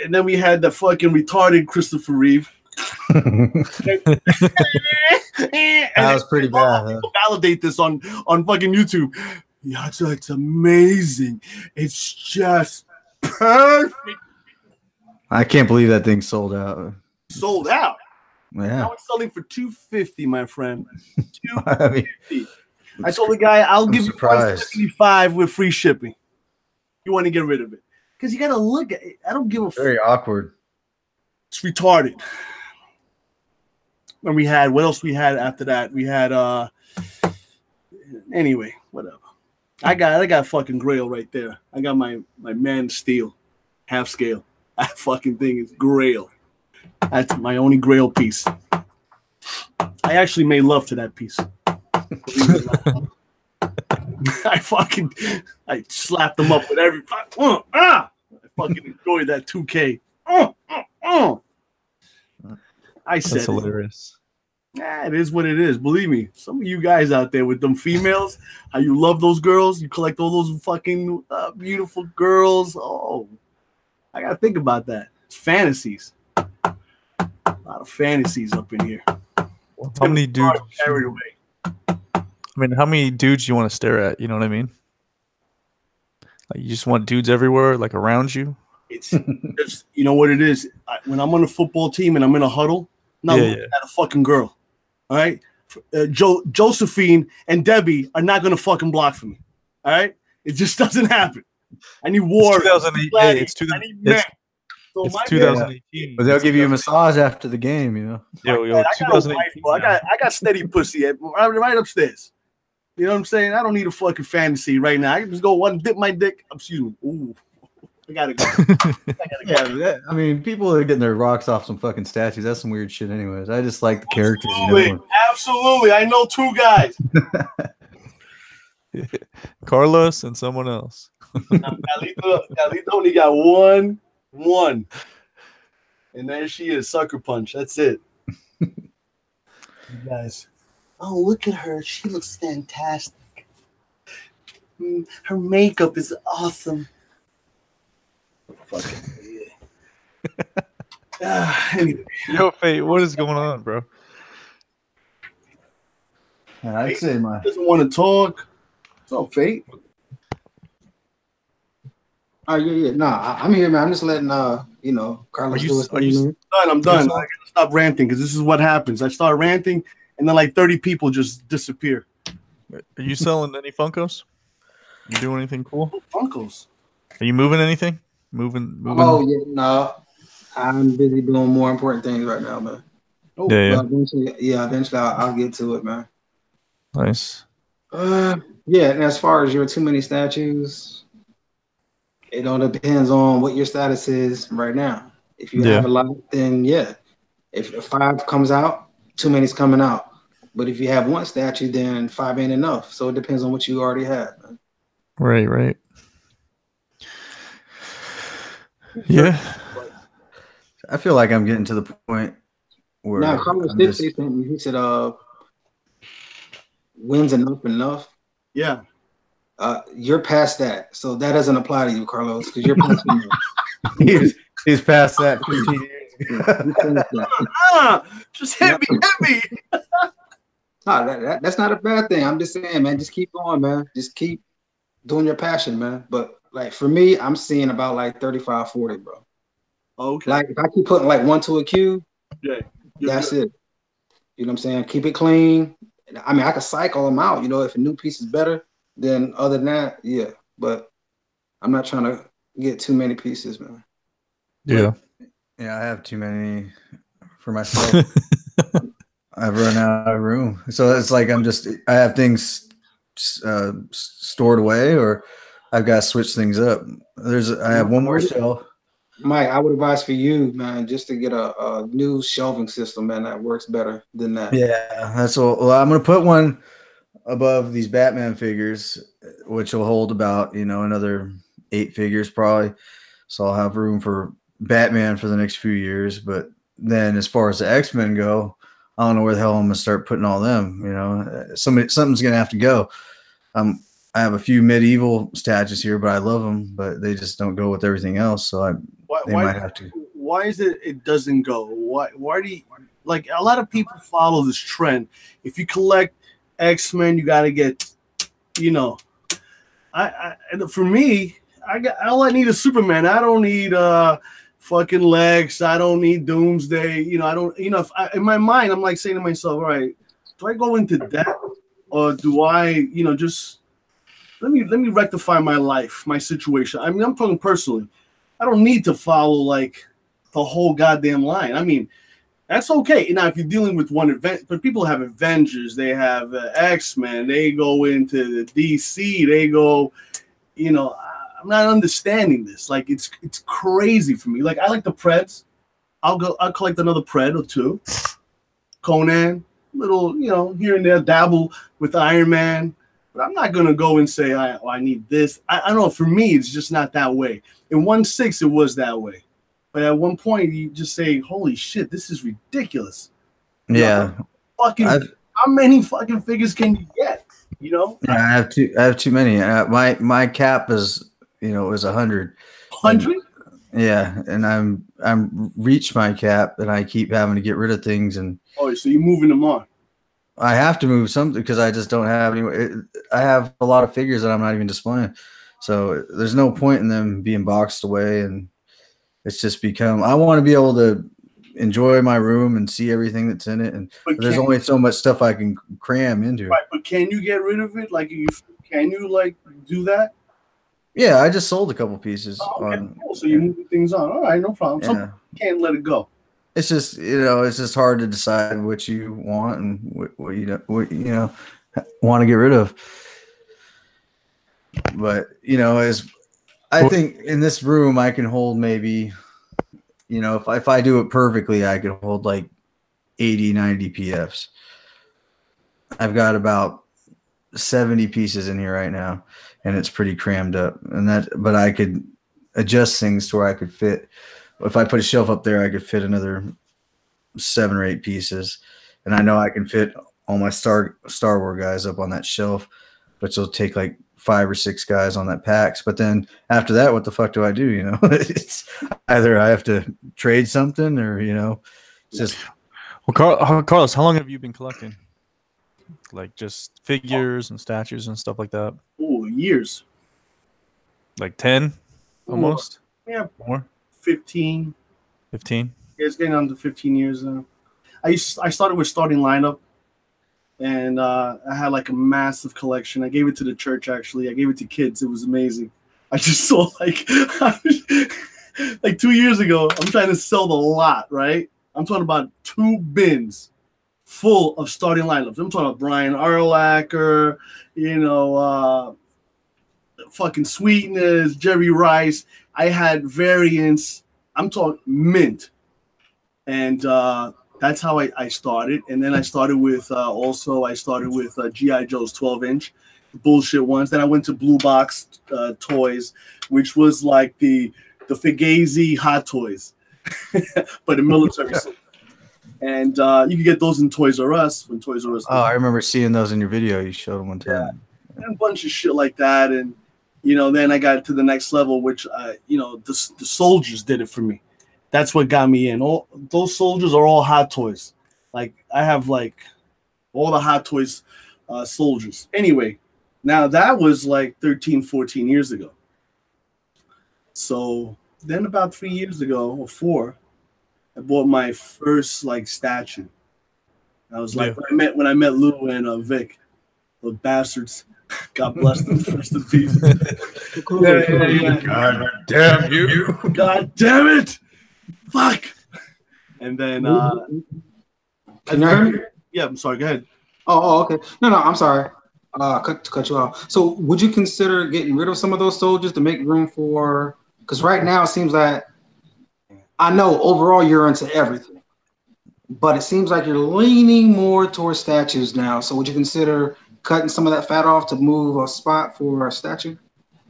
and then we had the fucking retarded Christopher Reeve. That was pretty bad. Huh? Validate this on fucking YouTube. Yeah, it's amazing. It's just perfect. I can't believe that thing sold out. Sold out. Yeah. Now it's selling for $250, my friend. $250. I told the guy, I'll give you $175 with free shipping. You want to get rid of it. Because you got to look at it. I don't give a fuck. Very awkward. It's retarded. And we had, what else we had after that? We had, anyway, whatever. I got fucking Grail right there. I got my Man Steel half scale. That fucking thing is Grail. That's my only Grail piece. I actually made love to that piece. I slapped them up with every. I fucking enjoyed that 2K. I said That's hilarious. It is what it is. Believe me, some of you guys out there with them females, how you love those girls, you collect all those fucking beautiful girls. Oh, I gotta think about that. It's fantasies. A lot of fantasies up in here. How many dudes? Carried away. I mean, how many dudes you want to stare at? You know what I mean? Like you just want dudes everywhere, like around you. It's you know what it is. When I'm on a football team and I'm in a huddle, I'm not looking at a fucking girl. All right, Josephine and Debbie are not gonna fucking block for me. All right, it just doesn't happen. I need war. It's 2008. It's 2018. But they'll give you a massage after the game, you know. Yo, 2018. I got steady pussy right upstairs. You know what I'm saying? I don't need a fucking fantasy right now. I can just go dip my dick. Excuse me. Ooh, I gotta go. Yeah, I mean, people are getting their rocks off some fucking statues. That's some weird shit, anyways. I just like the characters. Absolutely. I know 2 guys. Carlos and someone else. Galita only got one. And there she is, sucker punch. That's it. You guys. Oh, look at her. She looks fantastic. Her makeup is awesome. Fucking anyway. Yo, Fate, what is going on, bro? I'd say my doesn't want to talk. What's up, Fate? Oh yeah. Nah, I'm here, man. I'm just letting Carlos do his thing. I'm done. I gotta stop ranting because this is what happens. I start ranting and then like 30 people just disappear. Are you selling any Funkos? You doing anything cool? Funkos. Are you moving anything? Moving. Oh yeah, no. I'm busy doing more important things right now, man. Oh, yeah. Eventually I'll get to it, man. Nice. Yeah, and as far as your too many statues, it all depends on what your status is right now. If you have a lot, then yeah. If 5 comes out, too many's coming out. But if you have 1 statue, then 5 ain't enough. So it depends on what you already have. Man. Right. Yeah. I feel like I'm getting to the point Now, Carlos did say something. He said, wins enough. Yeah. You're past that. So that doesn't apply to you, Carlos, because you're past that. He's past that 15 years ago. Just hit me. No, that's not a bad thing. I'm just saying, man, just keep going, man. Just keep doing your passion, man. But like for me, I'm seeing about like 35, 40, bro. Okay. Like if I keep putting like 1 to a cube, yeah, that's it. You know what I'm saying? Keep it clean. I mean, I can cycle them out. You know, if a new piece is better, then other than that, yeah. But I'm not trying to get too many pieces, man. Yeah. Yeah, I have too many for myself. I've run out of room. So it's like I have things stored away, or I've got to switch things up. I have one more shelf. Mike, I would advise for you, man, just to get a new shelving system, man, that works better than that. Yeah, that's all. Well, I'm going to put one above these Batman figures, which will hold about, another 8 figures probably. So I'll have room for Batman for the next few years. But then as far as the X-Men go, I don't know where the hell I'm going to start putting all them. Something's going to have to go. I have a few medieval statues here, but I love them, but they just don't go with everything else. So they might have to. Why is it doesn't go? Why do you, like, a lot of people follow this trend? If you collect X-Men, you got to get, for me, all I need is Superman. I don't need fucking Lex. I don't need Doomsday. I don't, in my mind, I'm like saying to myself, all right, do I go into that, or do I, just let me rectify my life, my situation. I mean, I'm talking personally. I don't need to follow like the whole goddamn line. I mean, that's okay. Now, if you're dealing with one event, but people have Avengers, they have X-Men, they go into the DC, they go, I'm not understanding this. Like, it's crazy for me. Like, I like the Preds. I'll collect another Pred or two. Conan, little, here and there, dabble with Iron Man. But I'm not going to go and say, I need this. I don't know. For me, it's just not that way. In 1/6, it was that way. But at one point, you just say, holy shit, this is ridiculous. Yeah. How many fucking figures can you get? Yeah, I have too many. My cap is, is 100. 100? Yeah. And I'm reached my cap, and I keep having to get rid of things. And oh, so you're moving them on. I have to move something because I just don't have any. I have a lot of figures that I'm not even displaying, so there's no point in them being boxed away. And it's just become. I want to be able to enjoy my room and see everything that's in it. And there's only so much stuff I can cram into. Right, but can you get rid of it? Like, can you like do that? Yeah, I just sold a couple pieces. Oh, okay. Cool. So you're moving things on. All right, no problem. Yeah. Some can't let it go. It's just, it's just hard to decide what you want and what you want to get rid of. But, I think in this room I can hold maybe, if I do it perfectly, I could hold like 80, 90 PFs. I've got about 70 pieces in here right now, and it's pretty crammed up. But I could adjust things to where I could fit. If I put a shelf up there, I could fit another 7 or 8 pieces, and I know I can fit all my Star Wars guys up on that shelf, which will take like 5 or 6 guys on that packs. But then after that, what the fuck do I do? It's either I have to trade something, or it's just. Well, Carlos, how long have you been collecting? Like just figures and statues and stuff like that? Oh, years. Like 10, almost. Yeah, more. 15. 15. Yeah, it's getting on to 15 years now. I started with Starting Lineup, and I had like a massive collection. I gave it to the church, actually. I gave it to kids. It was amazing. I just saw like 2 years ago, I'm trying to sell the lot, right? I'm talking about 2 bins full of Starting Lineups. I'm talking about Brian Urlacher, fucking Sweetness, Jerry Rice. I had variants. I'm talking mint. And that's how I started. And then I started with G.I. Joe's 12-inch, bullshit ones. Then I went to Blue Box Toys, which was like the Fugazi Hot Toys, but the military. And you can get those in Toys R Us when Toys R Us. Oh, I remember seeing those in your video. You showed them one time. Yeah. And a bunch of shit like that. And, then I got to the next level, which, the soldiers did it for me. That's what got me in. All those soldiers are all Hot Toys. Like, I have, like, all the Hot Toys soldiers. Anyway, now that was, like, 13, 14 years ago. So then about 3 years ago, or 4, I bought my first, like, statue. I was like, when I met Lou and Vic, those bastards. God bless them. Rest in peace. God damn you. God damn it. Fuck. And then Can you hear me? Yeah, I'm sorry, go ahead. Oh, okay. No, I'm sorry. Cut you off. So would you consider getting rid of some of those soldiers to make room for, because right now it seems that, I know overall you're into everything, but it seems like you're leaning more towards statues now. So would you consider cutting some of that fat off to move a spot for a statue?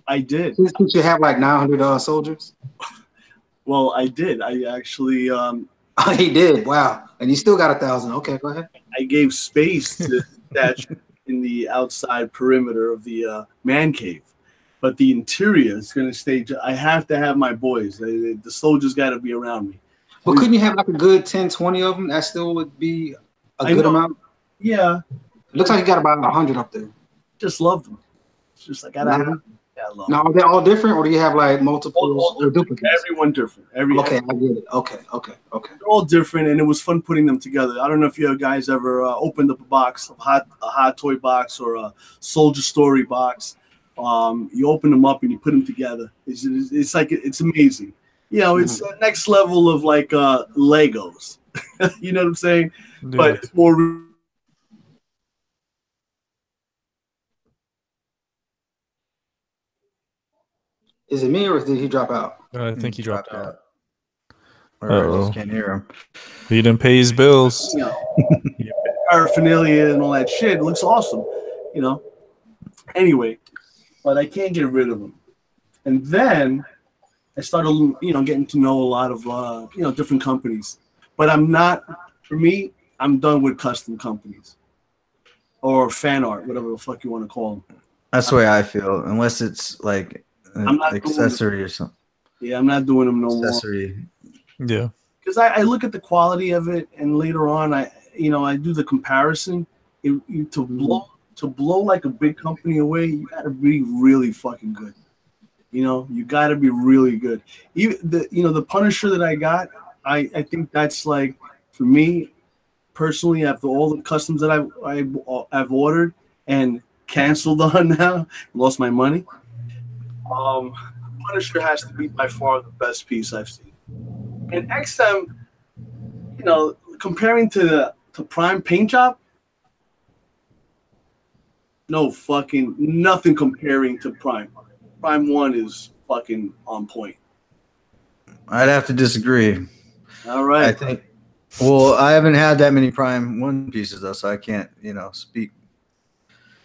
I did. Since you have like 900 soldiers? Well, I did. I actually He did. Wow. And you still got 1,000. Okay, go ahead. I gave space to the statue in the outside perimeter of the man cave. But the interior is going to stay. I have to have my boys. The soldiers got to be around me. But couldn't you have like a good 10, 20 of them? That still would be a good amount. Yeah. It looks like you got about 100 up there. Just love them. It's just like I love them. Now, are they all different, or do you have like multiple duplicates? Everyone different. Okay, I get it. Okay. They're all different, and it was fun putting them together. I don't know if you guys ever opened up a box of a Hot Toy box or a Soldier Story box. You open them up and you put them together. It's like it's amazing. It's the next level of like Legos. You know what I'm saying? Yeah. But it's more. Is it me or did he drop out? I think he dropped out. I just can't hear him. He didn't pay his bills. Paraphernalia and all that shit. It looks awesome. Anyway, but I can't get rid of them. And then I started, getting to know a lot of, different companies. But I'm done with custom companies or fan art, whatever the fuck you want to call them. That's the way I feel, unless it's like an accessory or something. Yeah, I'm not doing them no more. Accessory. Yeah. Because I look at the quality of it, and later on, I do the comparison. To blow like a big company away, you got to be really fucking good. You got to be really good. Even the Punisher that I got, I think that's like, for me personally, after all the customs that I've ordered and canceled on now, lost my money. Punisher has to be by far the best piece I've seen. And XM, comparing to Prime paint job, nothing comparing to Prime. Prime 1 is fucking on point. I'd have to disagree. All right. I think. Well, I haven't had that many Prime 1 pieces though, so I can't, speak.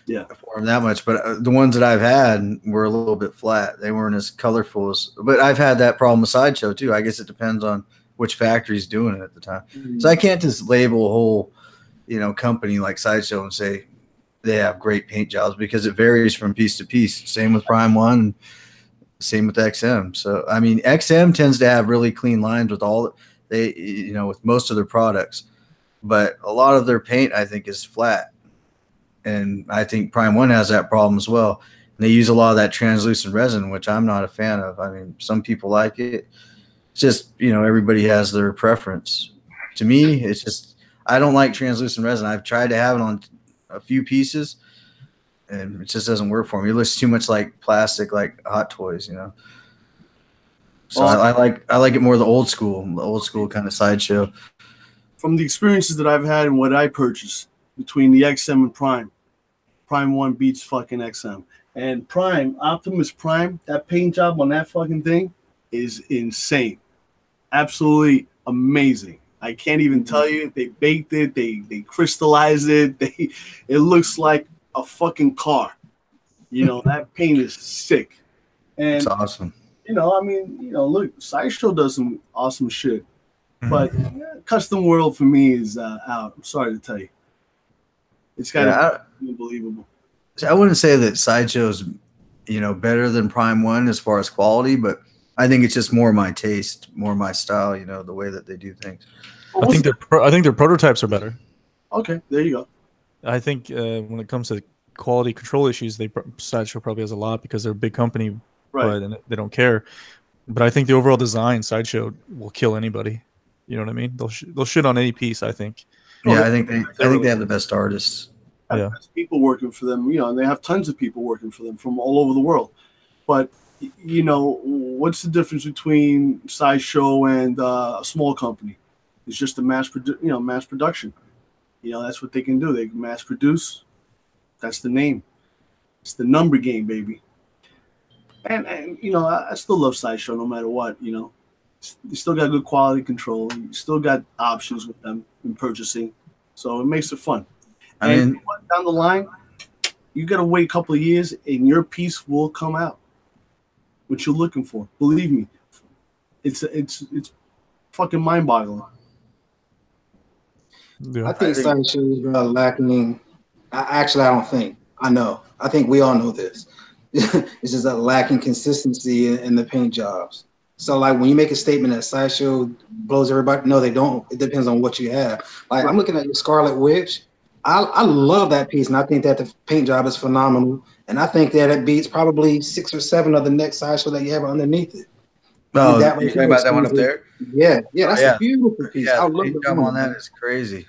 Yeah, for them that much. But the ones that I've had were a little bit flat. They weren't as colorful as. But I've had that problem with Sideshow too. I guess it depends on which factory's doing it at the time. Mm-hmm. So I can't just label a whole, company like Sideshow and say they have great paint jobs because it varies from piece to piece. Same with Prime 1, same with XM. So I mean, XM tends to have really clean lines with with most of their products, but a lot of their paint I think is flat. And I think Prime 1 has that problem as well. And they use a lot of that translucent resin, which I'm not a fan of. I mean, some people like it. It's just, everybody has their preference. To me, it's just, I don't like translucent resin. I've tried to have it on a few pieces, and it just doesn't work for me. It looks too much like plastic, like Hot Toys, So I like it more the old school kind of Sideshow. From the experiences that I've had and what I purchased, between the XM and Prime 1 beats fucking XM. And Optimus Prime, that paint job on that fucking thing is insane. Absolutely amazing. I can't even tell you. They baked it, they crystallized it. It looks like a fucking car. That paint is sick. And it's awesome. Look, Sideshow does some awesome shit. But Custom World for me is out. I'm sorry to tell you. It's got to be unbelievable. I wouldn't say that Sideshow's, better than Prime One as far as quality, but I think it's just more my taste, more my style. The way that they do things. I think their prototypes are better. Okay, there you go. I think when it comes to quality control issues, Sideshow probably has a lot because they're a big company, right? But they don't care. But I think the overall design, Sideshow will kill anybody. You know what I mean? They'll shit on any piece. I think. Yeah, I think they have the best artists. Yeah, people working for them. And they have tons of people working for them from all over the world. But what's the difference between Sideshow and a small company? It's just a mass production. That's what they can do. They can mass produce. That's the name. It's the number game, baby. And I still love Sideshow no matter what. You still got good quality control. You still got options with them in purchasing, so it makes it fun. And down the line, you got to wait a couple of years, and your piece will come out. What you're looking for, believe me, it's fucking mind-boggling. Yeah. I think Sideshow is lacking. Actually, I don't think. I know. I think we all know this. It's just a lacking consistency in the paint jobs. So, like, when you make a statement that Sideshow blows everybody, no, they don't. It depends on what you have. Like, I'm looking at your Scarlet Witch. I love that piece, and I think that the paint job is phenomenal. And I think that it beats probably 6 or 7 of the next Sideshow that you have underneath it. Oh, you're talking about that one up there? Yeah, that's a beautiful piece. Yeah, I love the job on that is crazy.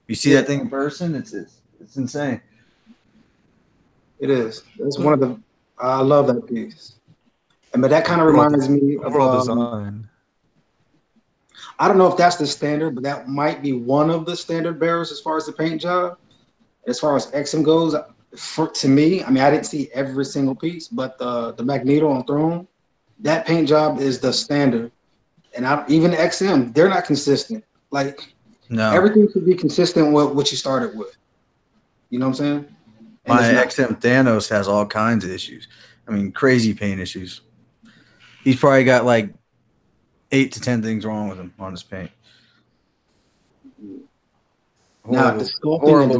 You see that thing in person? It's insane. It is. It's one of the. I love that piece. But that kind of reminds me of design. I don't know if that's the standard, but that might be one of the standard bearers as far as the paint job. As far as XM goes, to me, I mean, I didn't see every single piece, but the Magneto on Throne, that paint job is the standard. And even XM, they're not consistent. Like, everything should be consistent with what you started with. You know what I'm saying? My XM Thanos has all kinds of issues. I mean, crazy paint issues. He's probably got like 8 to 10 things wrong with him on his paint. Horrible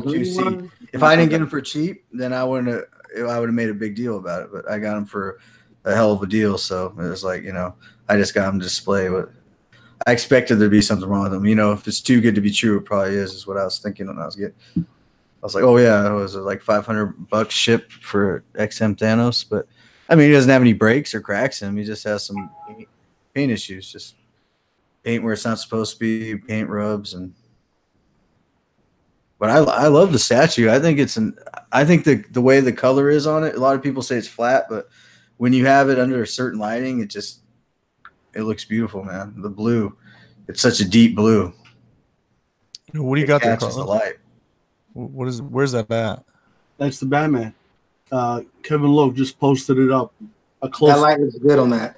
QC. If I didn't get him for cheap, then I would have made a big deal about it. But I got him for a hell of a deal, so it was like, I just got him to display. But I expected there to be something wrong with him. If it's too good to be true, it probably is what I was thinking when I was getting. I was like, oh yeah, it was like $500 shipped for XM Thanos, but I mean, he doesn't have any breaks or cracks in him. He just has some paint issues, just paint where it's not supposed to be, paint rubs, But I love the statue. I think I think the way the color is on it. A lot of people say it's flat, but when you have it under a certain lighting, it looks beautiful, man. The blue, it's such a deep blue. What do you got there, Catches the light. Where's that at? That's the Batman. Kevin Lowe just posted it up. That light looks good on that.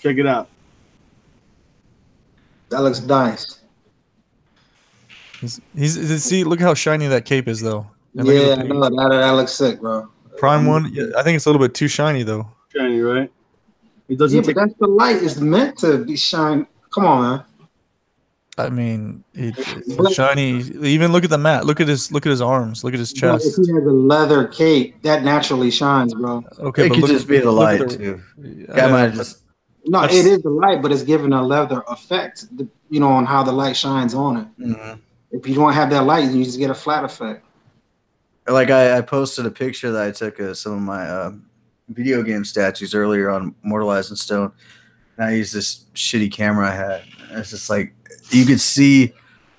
Check it out. That looks nice. See, look how shiny that cape is, though. And yeah, no, that looks sick, bro. Prime One, yeah, I think it's a little bit too shiny, though. Shiny, right? It doesn't. Yeah, but that's the light. It's meant to be shine. Come on, man. I mean, it's shiny. Even look at the mat. Look at his arms. Look at his chest. If he has a leather cape, that naturally shines, bro. Okay, it could just be the light too. No, it is the light, but it's giving a leather effect. On how the light shines on it. Mm-hmm. If you don't have that light, you just get a flat effect. Like I posted a picture that I took of some of my video game statues earlier on Mortalized in Stone, and I used this shitty camera I had. And it's just like you could see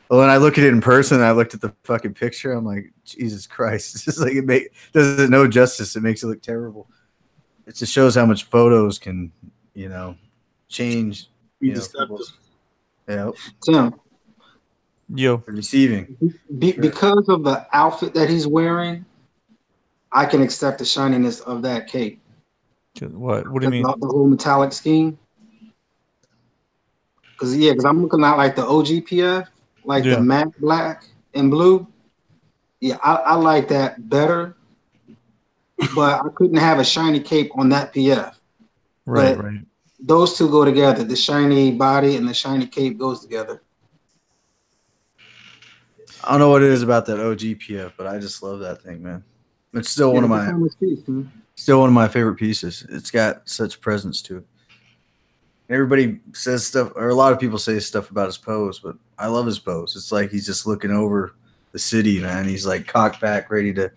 when I look at it in person. I looked at the fucking picture. I'm like, Jesus Christ! It's just like doesn't know justice. It makes it look terrible. It just shows how much photos can, change. Yeah. Tim. Yo. Receiving. Because of the outfit that he's wearing, I can accept the shininess of that cape. What do you mean? The whole metallic scheme. Because I'm looking at like the OGPF, like the matte black and blue. Yeah, I like that better. But I couldn't have a shiny cape on that PF. Right. those two go together. The shiny body and the shiny cape goes together. I don't know what it is about that OG PF, but I just love that thing, man. It's still one of my favorite pieces. It's got such presence to it. Everybody says stuff, or a lot of people say stuff about his pose, but I love his pose. It's like he's just looking over the city, man. He's like cocked back, ready to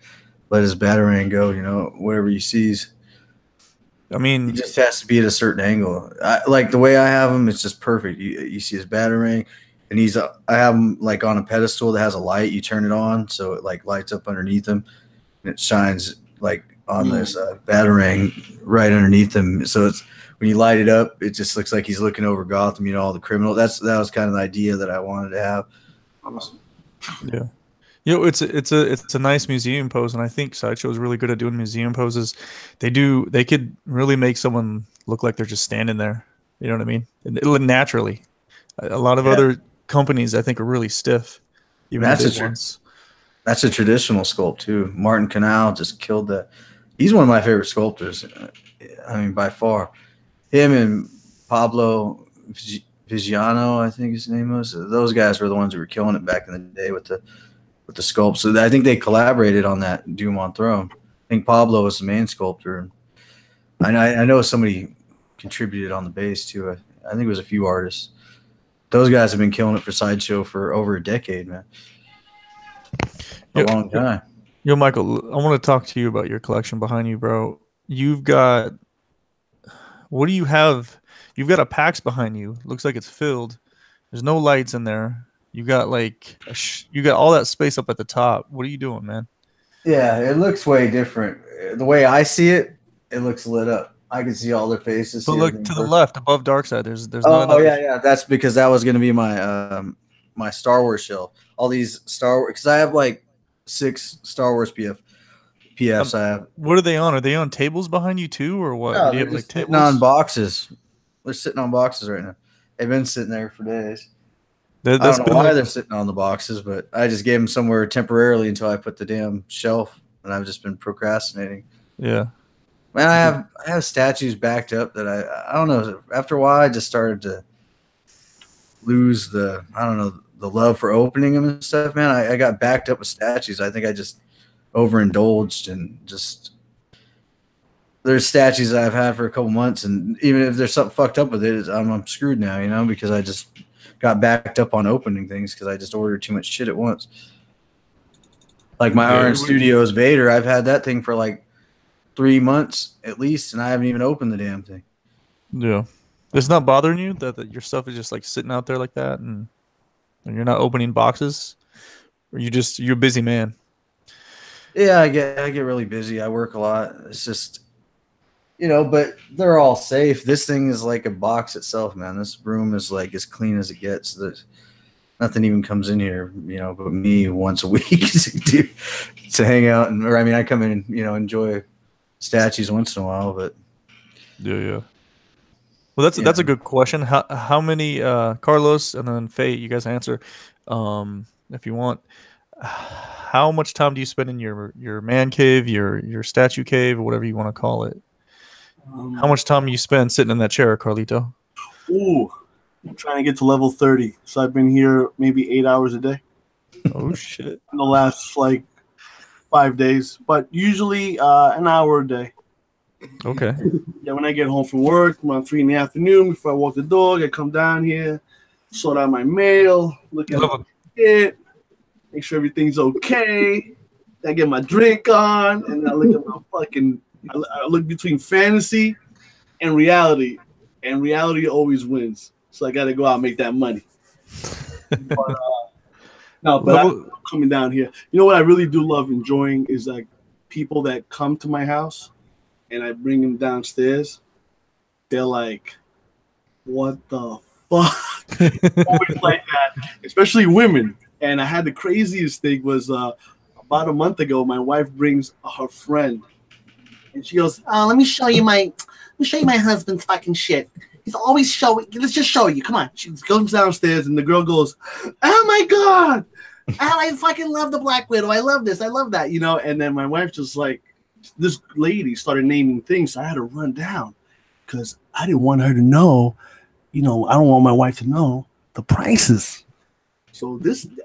let his batarang go, you know, whatever he sees. I mean, he just has to be at a certain angle. Like the way I have him, it's just perfect. You see his batarang, and I have him like on a pedestal that has a light. You turn it on, so it like lights up underneath him, and it shines like on this batarang right underneath him. So it's when you light it up, it just looks like he's looking over Gotham. You know, all the criminals. That was kind of the idea that I wanted to have. Awesome. Yeah. You know, it's a nice museum pose, and I think Sideshow is really good at doing museum poses. They could really make someone look like they're just standing there. You know what I mean? Naturally. A lot of other companies, I think, are really stiff. Even that's a traditional sculpt too. Martin Canal just killed that. He's one of my favorite sculptors. I mean, by far. Him and Pablo Vigiano, I think his name was. Those guys were the ones who were killing it back in the day with the sculpt. So I think they collaborated on that Doom on Throne. I think Pablo was the main sculptor. I know somebody contributed on the base too. I think it was a few artists. Those guys have been killing it for Sideshow for over a decade, man. A long time. Yo, Michael, I want to talk to you about your collection behind you, bro. You've got, what do you have? You've got a PAX behind you. Looks like it's filled. There's no lights in there. You got like, you got all that space up at the top. What are you doing, man? Yeah, it looks way different. The way I see it, it looks lit up. I can see all their faces. So look to the left, above Darkseid. There's yeah. That's because that was going to be my my Star Wars shelf. All these Star Wars, because I have like 6 Star Wars PFs. I have. What are they on? Are they on tables behind you too, or what? No, do you have like tables? Sitting on boxes. They're sitting on boxes right now. They've been sitting there for days. I don't know why they're sitting on the boxes, but I just gave them somewhere temporarily until I put the damn shelf, and I've just been procrastinating. Yeah. Man, I have statues backed up that I don't know. After a while, I just started to lose the love for opening them and stuff. Man, I got backed up with statues. I think I just overindulged and just there's statues that I've had for a couple months, and even if there's something fucked up with it, I'm screwed now, you know, because I just got backed up on opening things because I just ordered too much shit at once. Like my Iron Studios Vader, I've had that thing for like 3 months at least, and I haven't even opened the damn thing. Yeah. It's not bothering you that your stuff is just like sitting out there like that and you're not opening boxes? Or you're a busy man? Yeah, I get really busy. I work a lot. It's just, you know, but they're all safe. This thing is like a box itself, man. This room is like as clean as it gets. There's nothing even comes in here, you know, but me once a week to hang out. I come in and, you know, enjoy statues once in a while, but yeah. Well, that's a good question. How many Carlos and then Faye, you guys answer if you want. How much time do you spend in your man cave, your statue cave, or whatever you want to call it? How much time do you spend sitting in that chair, Carlito? Ooh, I'm trying to get to level 30, so I've been here maybe 8 hours a day. Oh shit! In the last like 5 days, but usually an hour a day. Okay. Yeah, when I get home from work around 3 in the afternoon, before I walk the dog, I come down here, sort out my mail, look at my shit, make sure everything's okay. I get my drink on, and I look at my fucking. I look between fantasy and reality always wins. So I got to go out and make that money. But I'm coming down here. You know what I really do love enjoying is like people that come to my house and I bring them downstairs. They're like, what the fuck? Always like that, especially women. And I had the craziest thing was about a month ago, my wife brings her friend. And she goes, "Oh, let me show you my husband's fucking shit. He's always showing. Let's just show you. Come on." She goes downstairs, and the girl goes, "Oh my god, I fucking love the Black Widow. I love this. I love that. You know." And then my wife just like, this lady started naming things, so I had to run down. because I didn't want her to know, I don't want my wife to know the prices. So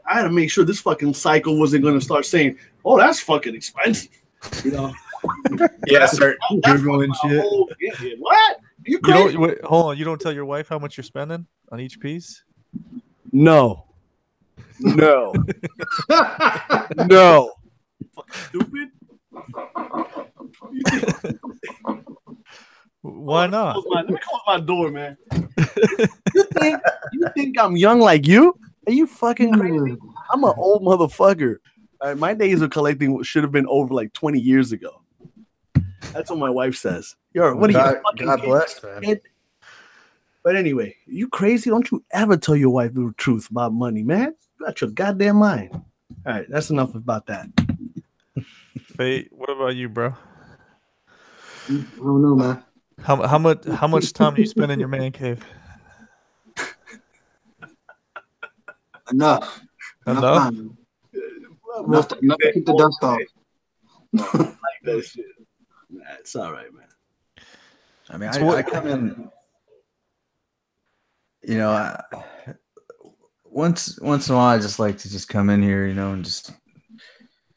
I had to make sure this fucking cycle wasn't going to start saying, oh, that's fucking expensive. Yeah, start Googling shit. Yeah, what? You crazy? Wait, hold on. You don't tell your wife how much you're spending on each piece? No. No. No. Fucking stupid. Why not? Let me close my door, man. You think I'm young like you? Are you fucking crazy? I'm an old motherfucker. My days of collecting should have been over like 20 years ago. That's what my wife says. What are you? God bless, man. Kid? But anyway, you crazy? Don't you ever tell your wife the truth about money, man? You got your goddamn mind. All right, that's enough about that. Faye, what about you, bro? I don't know, man. How much time do you spend in your man cave? Enough. Enough? Enough to keep the dust off. Like that shit. Nah, it's all right, man. I mean, I come in, once in a while, I just like to just come in here, and just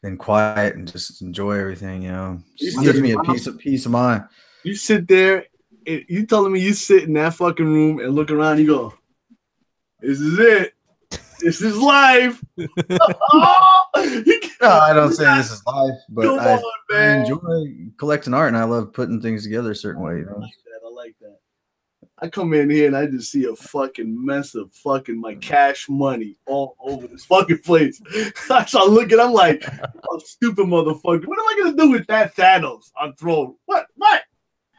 been quiet and just enjoy everything. Just gives me a peace of mind. You sit there, and you telling me you sit in that fucking room and look around, you go, "This is it. This is life." No, I don't say this is life, but I enjoy collecting art, and I love putting things together a certain way. I like that. I come in here and I just see a fucking mess of fucking my cash money all over this fucking place. I start looking, I'm like, oh, stupid motherfucker. What am I gonna do with that Thanos on throne? What?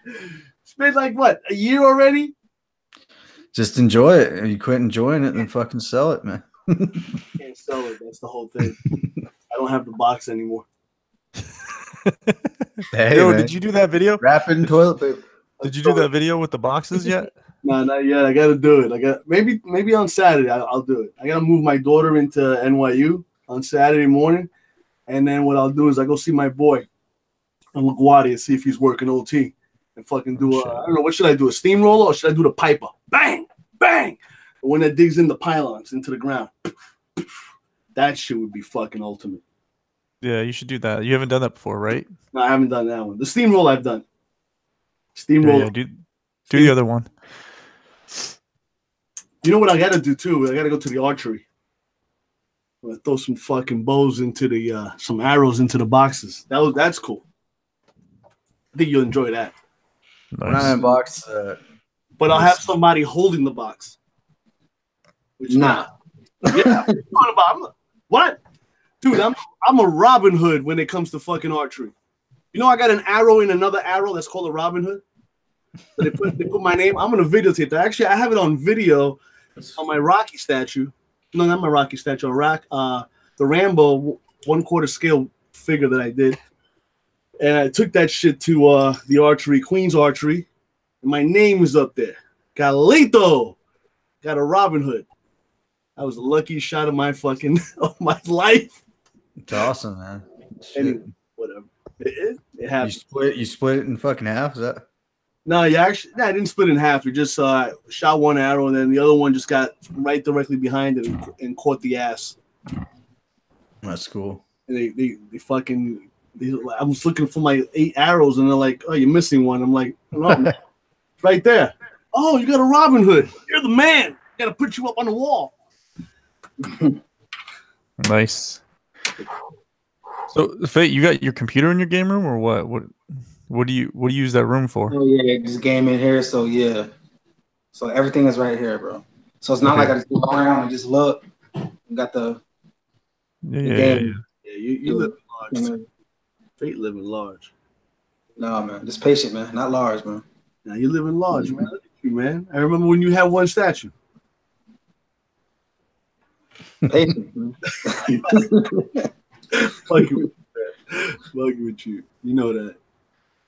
It's been like what, a year already? Just enjoy it. If you quit enjoying it, then fucking sell it, man. Can't sell it. That's the whole thing. I don't have the box anymore. Hey, Yo, man. did you do that video? Wrap it in toilet paper. Did you do that video with the boxes yet? No, not yet. I gotta do it. I got maybe on Saturday. I'll do it. I gotta move my daughter into NYU on Saturday morning, and then what I'll do is I go see my boy on LaGuardia and see if he's working OT and fucking do I don't know, what should I do? A steamroller or should I do the piper? Bang, bang. The one that digs in the pylons into the ground. That shit would be fucking ultimate. Yeah, you should do that. You haven't done that before, right? No, I haven't done that one. The steamroller I've done. Steamroller. Yeah, do the other one. You know what I gotta do too? I gotta go to the archery. I'm gonna throw some fucking bows into the some arrows into the boxes. That's cool. I think you'll enjoy that. When I unbox, but I'll have somebody holding the box. Yeah. What? Dude, I'm a Robin Hood when it comes to fucking archery. You know, I got an arrow in another arrow that's called a Robin Hood. So they put my name. I'm gonna videotape that. Actually, I have it on video on my Rocky statue. No, not my Rocky statue. The Rambo 1/4 scale figure that I did, and I took that shit to the archery, Queen's Archery, and my name is up there. Galito got a Robin Hood. That was the luckiest shot of my fucking of my life. It's awesome, man. Anyway, whatever. It happened. You split it in fucking half? Is that? No, I didn't split it in half. We just shot one arrow, and then the other one just got right directly behind it and caught the ass. That's cool. And I was looking for my 8 arrows, and they're like, "Oh, you're missing one." I'm like, "No, right there." "Oh, you got a Robin Hood. You're the man. Got to put you up on the wall." Nice. So, Faye, you got your computer in your game room, or what? What do you use that room for? Oh yeah, just game in here. So yeah, so everything is right here, bro. So it's not like I just go around and just look. You got the game. Yeah. You live large. Fate living large. No, man, just patient, man. Not large, man. Now you live in large, man. Look at you, man. I remember when you had one statue. Patient, man. Fucking with you. You know that.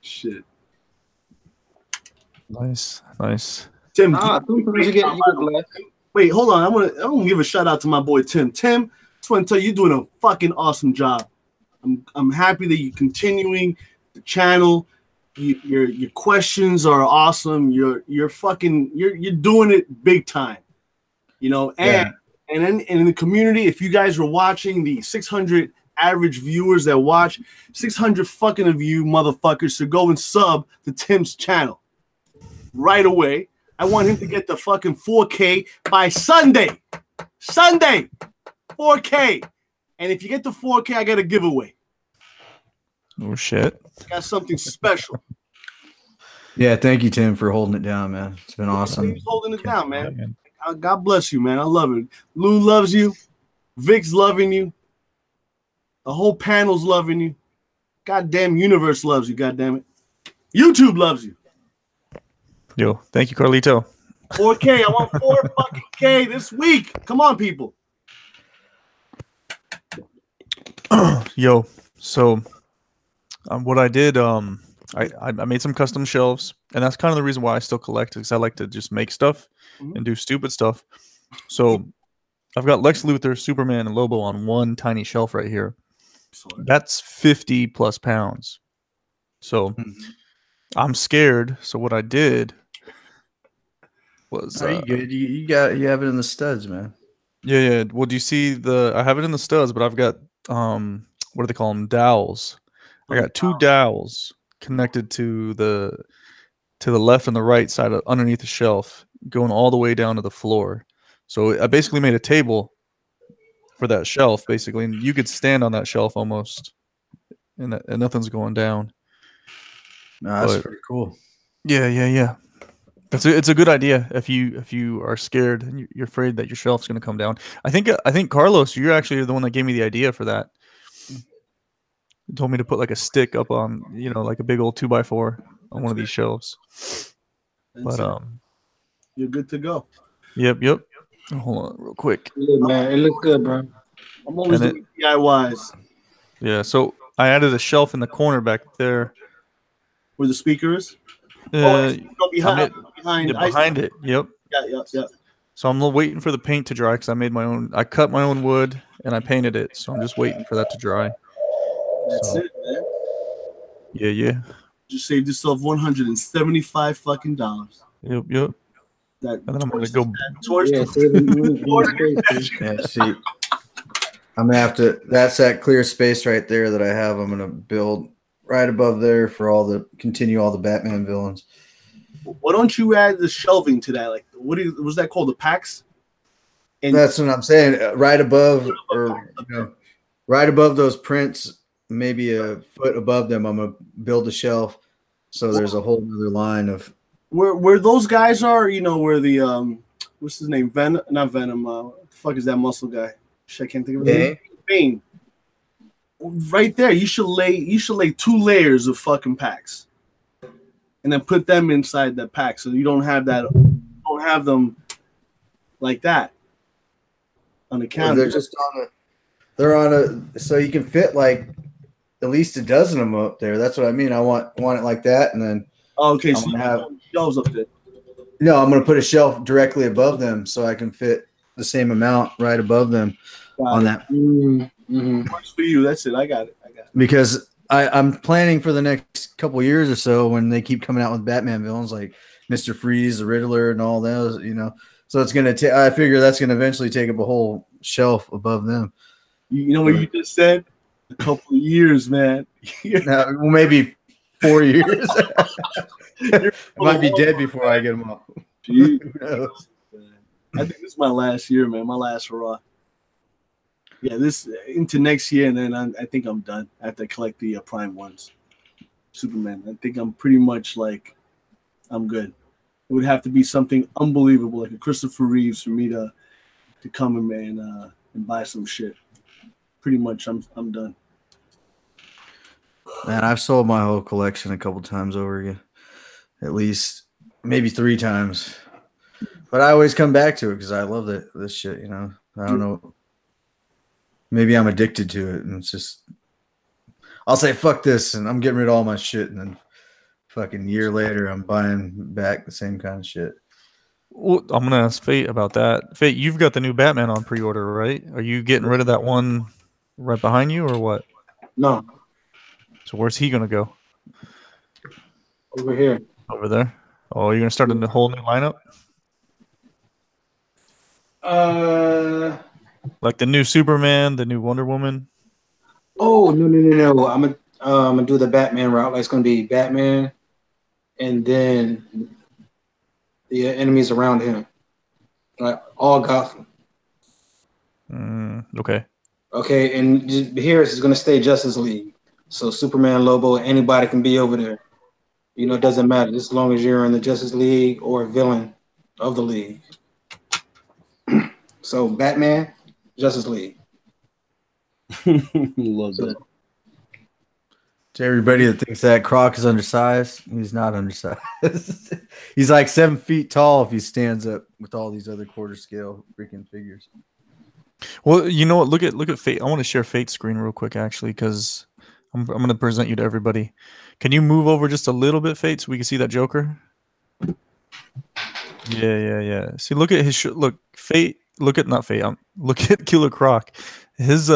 Shit. Nice. Tim, wait, hold on. I'm gonna give a shout out to my boy Tim. Tim, I just want to tell you, you're doing a fucking awesome job. I'm happy that you're continuing the channel. Your questions are awesome. You're doing it big time. You know, and in the community, if you guys were watching the 600 average viewers that watch, 600 fucking of you motherfuckers should go and sub to Tim's channel right away. I want him to get the fucking 4K by Sunday. Sunday, 4K. And if you get the 4K, I got a giveaway. Oh shit! Got something special. Yeah, thank you, Tim, for holding it down, man. It's been awesome. He's holding it down, man. God bless you, man. I love it. Lou loves you. Vic's loving you. The whole panel's loving you. Goddamn universe loves you. Goddamn it. YouTube loves you. Yo, thank you, Carlito. 4K. I want 4 fucking K this week. Come on, people. Yo, so what I did, I made some custom shelves, and that's kind of the reason why I still collect, because I like to just make stuff and do stupid stuff. So I've got Lex Luthor, Superman, and Lobo on one tiny shelf right here. That's 50 plus pounds. So I'm scared. So what I did was you have it in the studs, man. Yeah. Well, do you see I have it in the studs, but I've got what do they call them? Dowels. I got 2 dowels connected to the left and the right side of underneath the shelf, going all the way down to the floor. So I basically made a table for that shelf, basically, and you could stand on that shelf almost, and nothing's going down. No, that's pretty cool. Yeah. It's a good idea if you are scared and you're afraid that your shelf's going to come down. I think Carlos, you're actually the one that gave me the idea for that. He told me to put like a stick up on, like a big old 2x4 on one of these shelves. But you're good to go. Yep. Hold on, real quick. Yeah, man, it looks good, bro. I'm always doing DIYs. Yeah, so I added a shelf in the corner back there. Where the speaker is? Behind it. Yep. Yeah. So I'm waiting for the paint to dry because I cut my own wood and I painted it. So I'm just waiting for that to dry. That's it, man. Yeah. Just saved yourself $175 fucking dollars. Yep. And then I'm gonna go. See, I'm gonna have to. That's that clear space right there that I have. I'm gonna build right above there for continue all the Batman villains. Why don't you add the shelving to that? Like, was that called? The packs? And that's what I'm saying. Right above, right above those prints, maybe a foot above them. I'm gonna build a shelf, so there's a whole other line of. Where those guys are, where the what's his name? Not Venom. What the fuck is that muscle guy? Shit, I can't think of his name. Bane. Right there, you should lay 2 layers of fucking packs, and then put them inside that pack, so you don't have them like that on the counter. They're just so you can fit like at least a dozen of them up there. That's what I mean. I want it like that, and then. Okay, so you have shelves up there. No, I'm going to put a shelf directly above them so I can fit the same amount right above them on that. Works for you. That's it. I got it. Because I'm planning for the next couple years or so when they keep coming out with Batman villains like Mr. Freeze, the Riddler, and all those, So it's going to I figure that's going to eventually take up a whole shelf above them. You know what you just said? A couple of years, man. Well, maybe 4 years. I might be dead before I get them up. Who knows? I think this is my last year, man. My last hurrah. Yeah, this into next year, and then I think I'm done. I have to collect the Prime ones. Superman. I think I'm pretty much like I'm good. It would have to be something unbelievable, like a Christopher Reeves, for me to come and buy some shit. Pretty much, I'm done. Man, I've sold my whole collection a couple times over again. At least maybe 3 times. But I always come back to it because I love this shit, I don't know. Maybe I'm addicted to it, and it's just I'll say fuck this and I'm getting rid of all my shit, and then fucking year later I'm buying back the same kind of shit. Well, I'm gonna ask Fate about that. Fate, you've got the new Batman on pre-order, right? Are you getting rid of that one right behind you or what? No. So where's he gonna go? Over here. Over there. Oh, you're gonna start a whole new lineup? Like the new Superman, the new Wonder Woman. Oh no! I'm gonna do the Batman route. Like it's gonna be Batman, and then the enemies around him, like all Gotham. Okay. Okay, and here it's gonna stay Justice League. So Superman, Lobo, anybody can be over there. You know, it doesn't matter as long as you're in the Justice League or villain of the league. So Batman, Justice League. Love that. To everybody that thinks that Croc is undersized, he's not undersized. He's like 7 feet tall if he stands up with all these other quarter scale freaking figures. Well, you know what? Look at Fate. I want to share Fate's screen real quick, actually, because I'm going to present you to everybody. Can you move over just a little bit, Fate, so we can see that Joker? Yeah. See, look at his look, Fate. Look at not Fate. Look at Killer Croc. His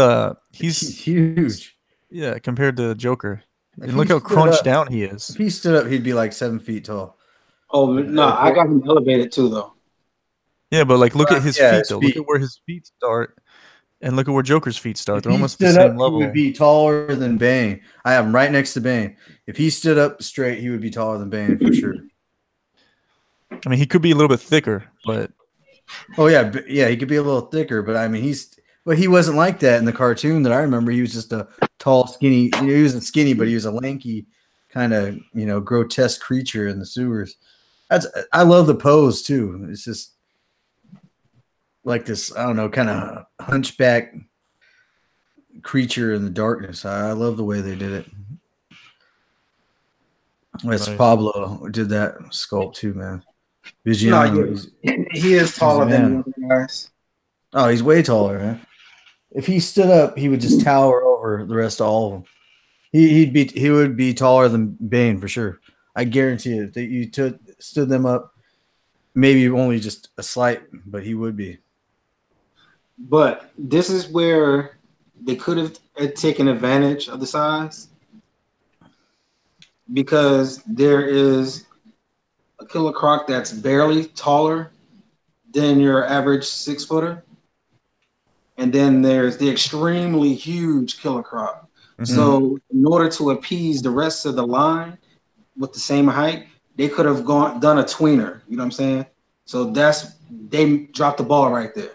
he's huge. Yeah, compared to Joker. And look how crunched down he is. If he stood up, he'd be like 7 feet tall. Oh no, I got him elevated too, though. Yeah, but like look at his feet though. Look at where his feet start, and look at where Joker's feet start. They're almost the same level. He would be taller than Bane. I have him right next to Bane. If he stood up straight, he would be taller than Bane for sure. I mean, he could be a little bit thicker, but oh yeah, he could be a little thicker. But I mean, he wasn't like that in the cartoon that I remember. He was just a tall, skinny. He wasn't skinny, but he was a lanky, kind of grotesque creature in the sewers. I love the pose too. It's just like this, I don't know, kind of hunchback creature in the darkness. I love the way they did it. Yes, nice. Pablo did that sculpt too, man. Vigiano, he is taller than the other guys. Oh, he's way taller, man. If he stood up, he would just tower over the rest of all of them. He would be taller than Bane for sure. I guarantee it. That you stood them up, maybe only just a slight, but he would be. But this is where they could have taken advantage of the size, because there is a Killer Croc that's barely taller than your average 6-footer. And then there's the extremely huge Killer Croc. Mm-hmm. So in order to appease the rest of the line with the same height, they could have done a tweener. You know what I'm saying? So they dropped the ball right there.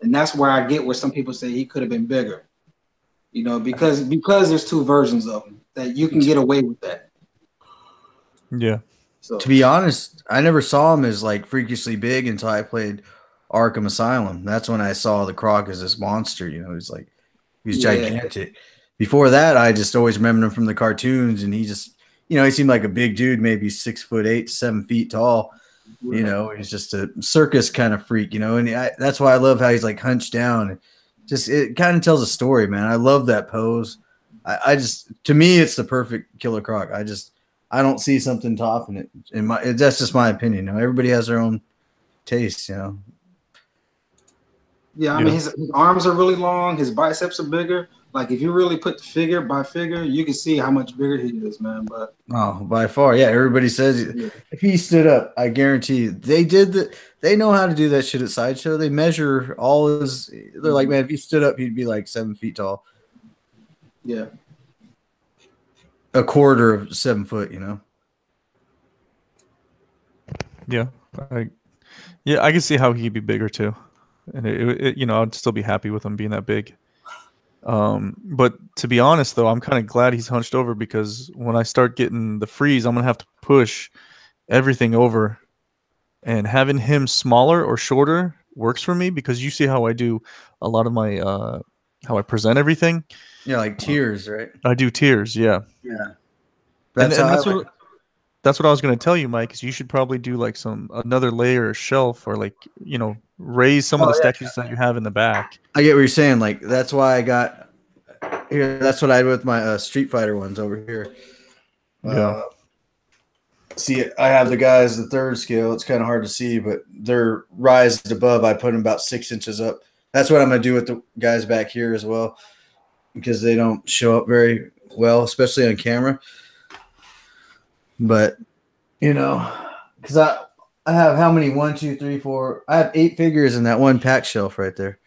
And that's where I get where some people say he could have been bigger. Because there's two versions of him that you can get away with that. Yeah. So to be honest, I never saw him as like freakishly big until I played Arkham Asylum. That's when I saw the Croc as this monster. He's gigantic. Before that, I just always remembered him from the cartoons, and he just, he seemed like a big dude, maybe 6'8", 7 feet tall. Right. He's just a circus kind of freak. And that's why I love how he's like hunched down. It kind of tells a story, man. I love that pose. To me, it's the perfect Killer Croc. I don't see something topping it. That's just my opinion. Everybody has their own taste, Yeah, I mean, his arms are really long. His biceps are bigger. Like, if you really put figure by figure, you can see how much bigger he is, man. But by far, yeah. Everybody says if he stood up, I guarantee you, they know how to do that shit at Sideshow. They measure all his. They're like, man, if he stood up, he'd be like 7 feet tall. Yeah. A quarter of 7 foot, Yeah, I can see how he'd be bigger too, and I'd still be happy with him being that big. But to be honest, though, I'm kind of glad he's hunched over, because when I start getting the freeze, I'm gonna have to push everything over, and having him smaller or shorter works for me, because you see how I do a lot of my how I present everything. Yeah, like tiers, right? I do tiers, yeah. Yeah. That's what I was going to tell you, Mike, is you should probably do like another layer or shelf, or like, raise some of the statues that you have in the back. I get what you're saying. Like, that's why I got here. That's what I did with my Street Fighter ones over here. Yeah. See, I have the guys, the third scale. It's kind of hard to see, but they're rised above. I put them about 6 inches up. That's what I'm going to do with the guys back here as well, because they don't show up very well, especially on camera. But You know, because I have how many? 1, 2, 3, 4. I have 8 figures in that one pack shelf right there.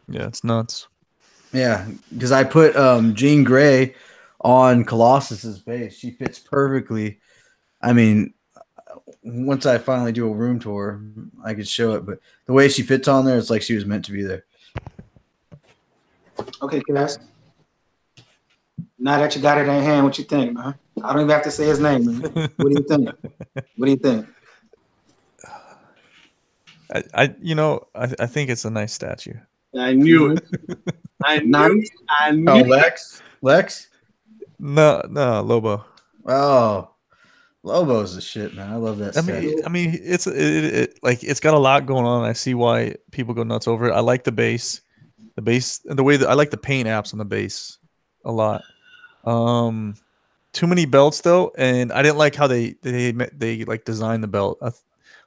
Yeah, it's nuts. Yeah, because I put Jean Grey on Colossus's base. She fits perfectly. I mean, once I finally do a room tour, I could show it. But the way she fits on there, it's like she was meant to be there. Okay, Cass. Now that you got it in hand, what you think, man? I don't even have to say his name, man. What do you think? What do you think? I think it's a nice statue. I knew it. I knew. Oh, Lex? No, Lobo. Oh, Lobo's the shit, man. I love that statue. I mean, it's got a lot going on. I see why people go nuts over it. I like the base, and the way that I like the paint apps on the base a lot. Too many belts though, and I didn't like how they like designed the belt.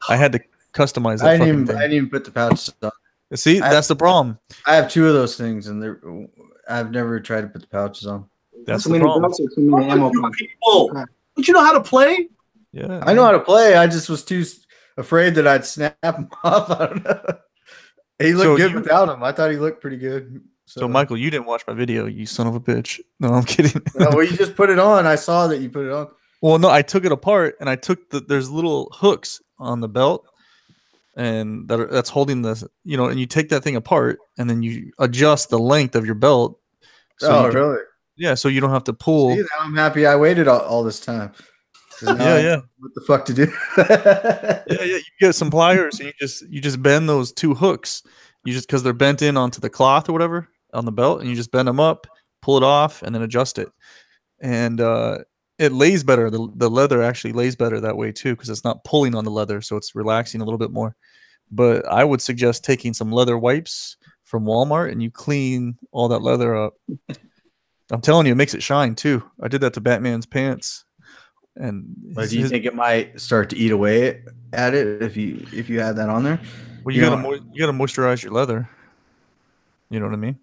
I had to customize that. I didn't even put the pouches on. See, that's the problem. I have 2 of those things, and I've never tried to put the pouches on. That's too the many problem. belts or too many ammo boxes? People, don't you know how to play? Yeah, I know how to play. I just was too afraid that I'd snap him off. I don't know. He looked good without him. I thought he looked pretty good. So Michael, you didn't watch my video, you son of a bitch. No, I'm kidding. No, well, you just put it on. I saw that you put it on. Well, no, I took it apart and I took there's little hooks on the belt, and that's holding this, and you take that thing apart and then you adjust the length of your belt. So really? Yeah, so you don't have to pull. See, now I'm happy I waited all this time. Yeah. What the fuck to do? yeah. You get some pliers and you just bend those 2 hooks. You just because they're bent in onto the cloth or whatever on the belt, and you just bend them up, pull it off, and then adjust it. And it lays better. The leather actually lays better that way too, because it's not pulling on the leather, so it's relaxing a little bit more. But I would suggest taking some leather wipes from Walmart and you clean all that leather up. I'm telling you, it makes it shine too. I did that to Batman's pants. And do you think it might start to eat away at it if you had that on there? Well, you gotta moisturize your leather. You know what I mean?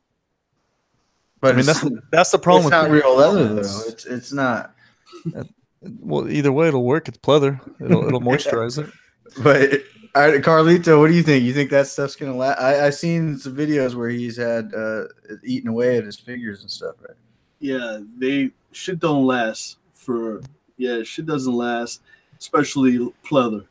But I mean that's the problem. It's not real leather though. It's not. Well, either way, it'll work. It's pleather. It'll moisturize it. But Carlito, what do you think? You think that stuff's gonna last? I've seen some videos where he's had eaten away at his figures and stuff, right? Yeah, shit don't last shit doesn't last, especially pleather.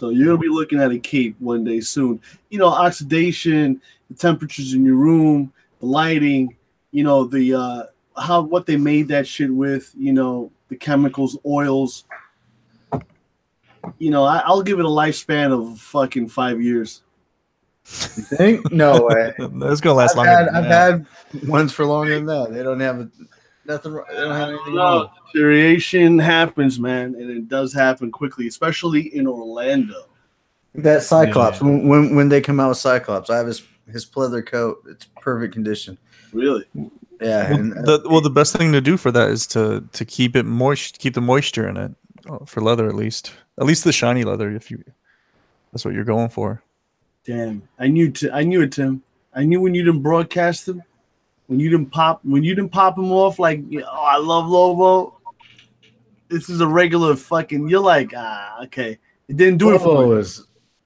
So you're gonna be looking at a cape one day soon. Oxidation, the temperatures in your room, the lighting, what they made that shit with, the chemicals, oils. I'll give it a lifespan of fucking 5 years. You think? No way. It's gonna last longer. I've had ones for longer than that. They don't have nothing. They don't have anything wrong. Deterioration happens, man, and it does happen quickly, especially in Orlando. That Cyclops, when they come out with Cyclops, I have his pleather coat. It's perfect condition. Really? Yeah. The best thing to do for that is to keep it moist, keep the moisture in it for leather at least the shiny leather that's what you're going for. Damn, I knew it, Tim. I knew when you didn't broadcast him, when you didn't pop him off like, I love Lobo. This is a regular fucking. You're like, okay. It didn't do it for me.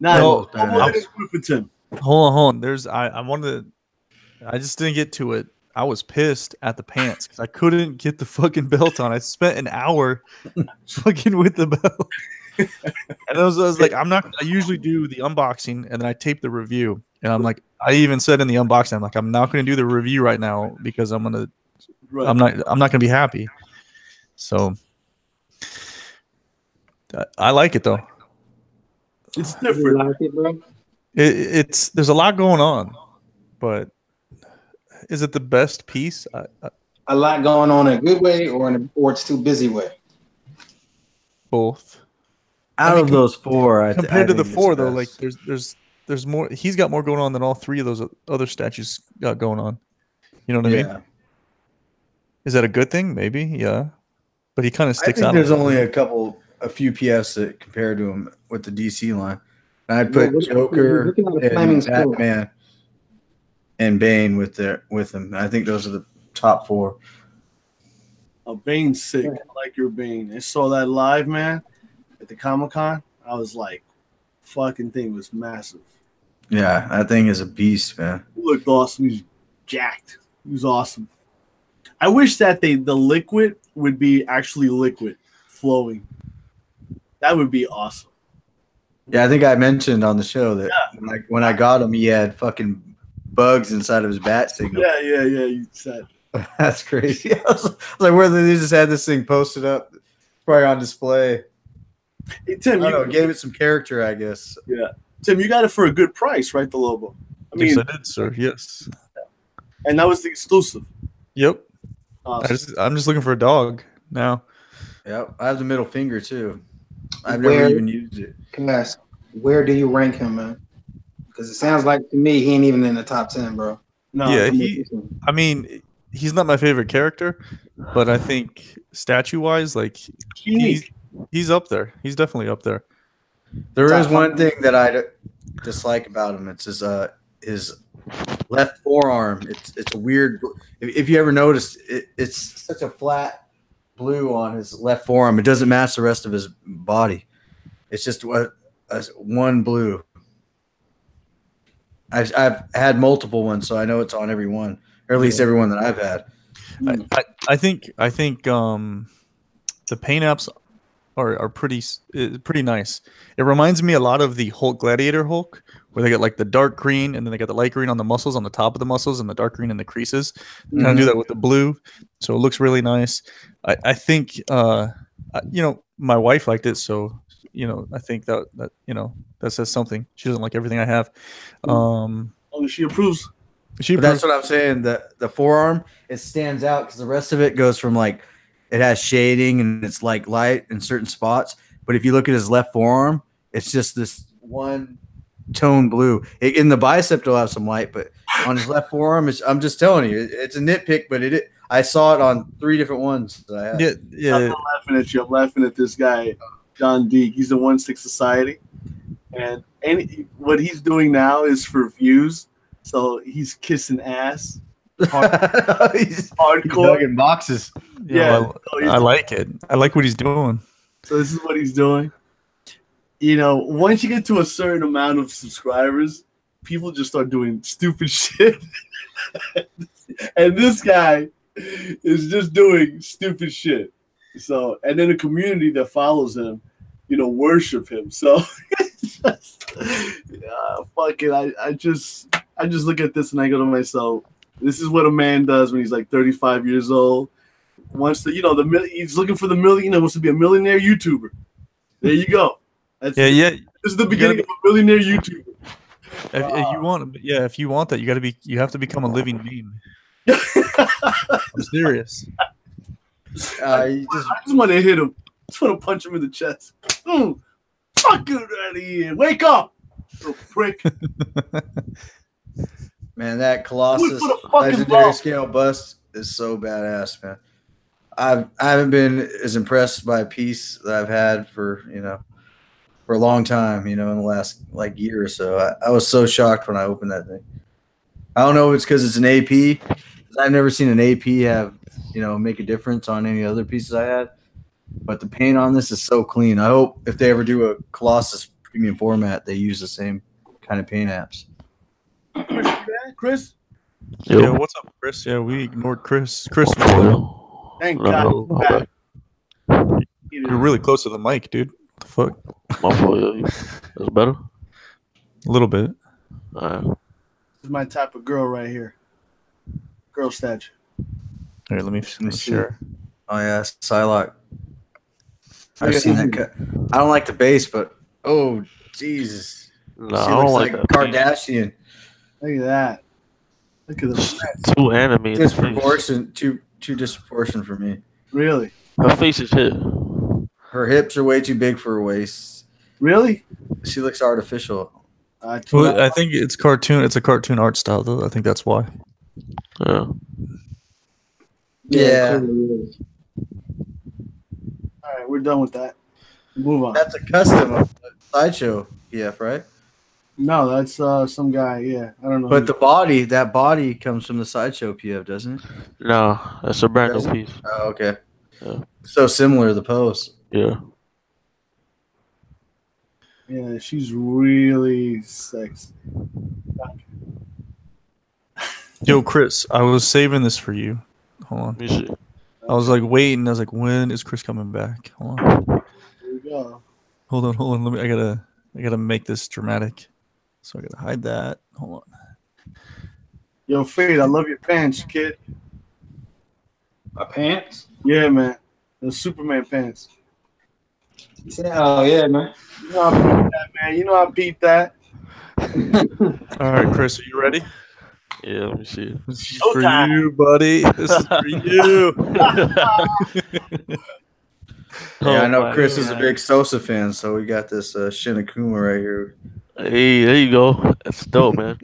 Lobo didn't do it for Tim. Hold on. I just didn't get to it. I was pissed at the pants because I couldn't get the fucking belt on. I spent an hour fucking with the belt. And I was like, I usually do the unboxing and then I tape the review. And I'm like, I even said in the unboxing, I'm like, I'm not going to do the review right now because I'm not going to be happy. So I like it though. It's different. You like it, bro? There's a lot going on, but is it the best piece? A lot going on in a good way or it's too busy way? Both. Out of those 4, compared to the 4 though, like there's more. He's got more going on than all 3 of those other statues got going on. You know what I mean? Is that a good thing? Maybe, yeah. But he kind of sticks out. There's only a few PFs that compare to him with the DC line. And I'd put Joker and Batman and Bane with him. I think those are the top 4. Bane's sick. I like your Bane. I saw that live, man, at the Comic-Con. I was like, fucking thing was massive. Yeah, that thing is a beast, man. He looked awesome. He's jacked. He was awesome. I wish that the liquid would be actually liquid, flowing. That would be awesome. Yeah, I think I mentioned on the show that when I got him, he had fucking bugs inside of his bat signal. Yeah. You said that's crazy. I was like, where they just had this thing posted up, probably on display. Hey, Tim, I don't know, gave it some character, I guess. Yeah, Tim, you got it for a good price, right? The Lobo. Yes, I did, sir. Yes. And that was the exclusive. Yep. Awesome. I'm just looking for a dog now. Yep, I have the middle finger too. I've never even used it. Can I ask, where do you rank him, man? Because it sounds like to me he ain't even in the top 10, bro. No, Yeah, he's not my favorite character, but I think statue-wise, like he's up there. He's definitely up there. There is one thing that I dislike about him. It's his left forearm. It's a weird. If you ever noticed, it's such a flat blue on his left forearm. It doesn't match the rest of his body. It's just one blue. I've had multiple ones, so I know it's on every one, or at least every one that I've had. I think the paint apps are pretty nice. It reminds me a lot of the Hulk Gladiator Hulk, where they get like the dark green and then they got the light green on the muscles, on the top of the muscles, and the dark green in the creases. Kind of do that with the blue, so it looks really nice. I think my wife liked it, so I think that that says something. She doesn't like everything I have. She approves. But that's what I'm saying. The forearm, it stands out because the rest of it goes from like it has shading and it's like light in certain spots. But if you look at his left forearm, it's just this one tone blue. In the bicep, it'll have some light, but on his left forearm, I'm just telling you, it's a nitpick. But I saw it on 3 different ones that I had. Yeah. I'm not laughing at you. I'm laughing at this guy, John Deek. He's the 1/6 Society, and what he's doing now is for views. So he's kissing ass. He's Hardcore. He's boxes. Yeah, I like it. I like what he's doing. So this is what he's doing. Once you get to a certain amount of subscribers, people just start doing stupid shit. And this guy is just doing stupid shit. So, and then the community that follows him, worship him. So, fuck it. I just look at this and I go to myself, this is what a man does when he's like 35 years old. Wants to, he's looking for the million. Wants to be a millionaire YouTuber. There you go. Yeah. This is the beginning of a millionaire YouTuber. If you want that, you have to become a living meme. I'm serious. I just want to hit him. I just want to punch him in the chest. Fuck you out of here. Wake up, little prick. Man, that Colossus legendary scale bust is so badass, man. I haven't been as impressed by a piece that I've had for a long time, in the last year or so. I was so shocked when I opened that thing. I don't know if it's because it's an AP. I've never seen an AP have, make a difference on any other pieces I had. But the paint on this is so clean. I hope if they ever do a Colossus premium format, they use the same kind of paint apps. Chris? Yeah, what's up, Chris? Yeah, we ignored Chris. Thank God. You're really close to the mic, dude. What the fuck? My fault. That's better? A little bit. This is my type of girl right here. Girl statue. All right, let me share. Oh, yeah, Psylocke. I've seen that cut. I don't like the base, but oh, Jesus. No, she I don't looks like like that. Kardashian. Look at that. Look at the Too animated. Disproportion, too disproportion for me. Really? Her face is hit. Her hips are way too big for her waist. Really? She looks artificial. Well, I think it's cartoon. It's a cartoon art style, though. I think that's why. Yeah. All right, we're done with that. Move on. That's a custom of Sideshow PF, right? No, that's some guy. Yeah, I don't know. But that body comes from the Sideshow PF, doesn't it? No, that's a brand new piece. Oh, okay. So similar to the post. Yeah. Yeah, she's really sexy. Yo, Chris, I was saving this for you. Hold on. Let me see. I was like waiting. I was like, when is Chris coming back? Hold on. Here we go. Hold on. Let me. I gotta make this dramatic. So I gotta hide that. Hold on. Yo, Fade, I love your pants, kid. My pants? Yeah, man. The Superman pants. You said, oh yeah, man. You know I beat that, man. You know I beat that. All right, Chris, are you ready? Yeah, let me see. This is for you, buddy. This is for you. Yeah, I know my Chris is a God. big Sosa fan, so we got this Shinakuma right here. Hey, there you go. That's dope, man.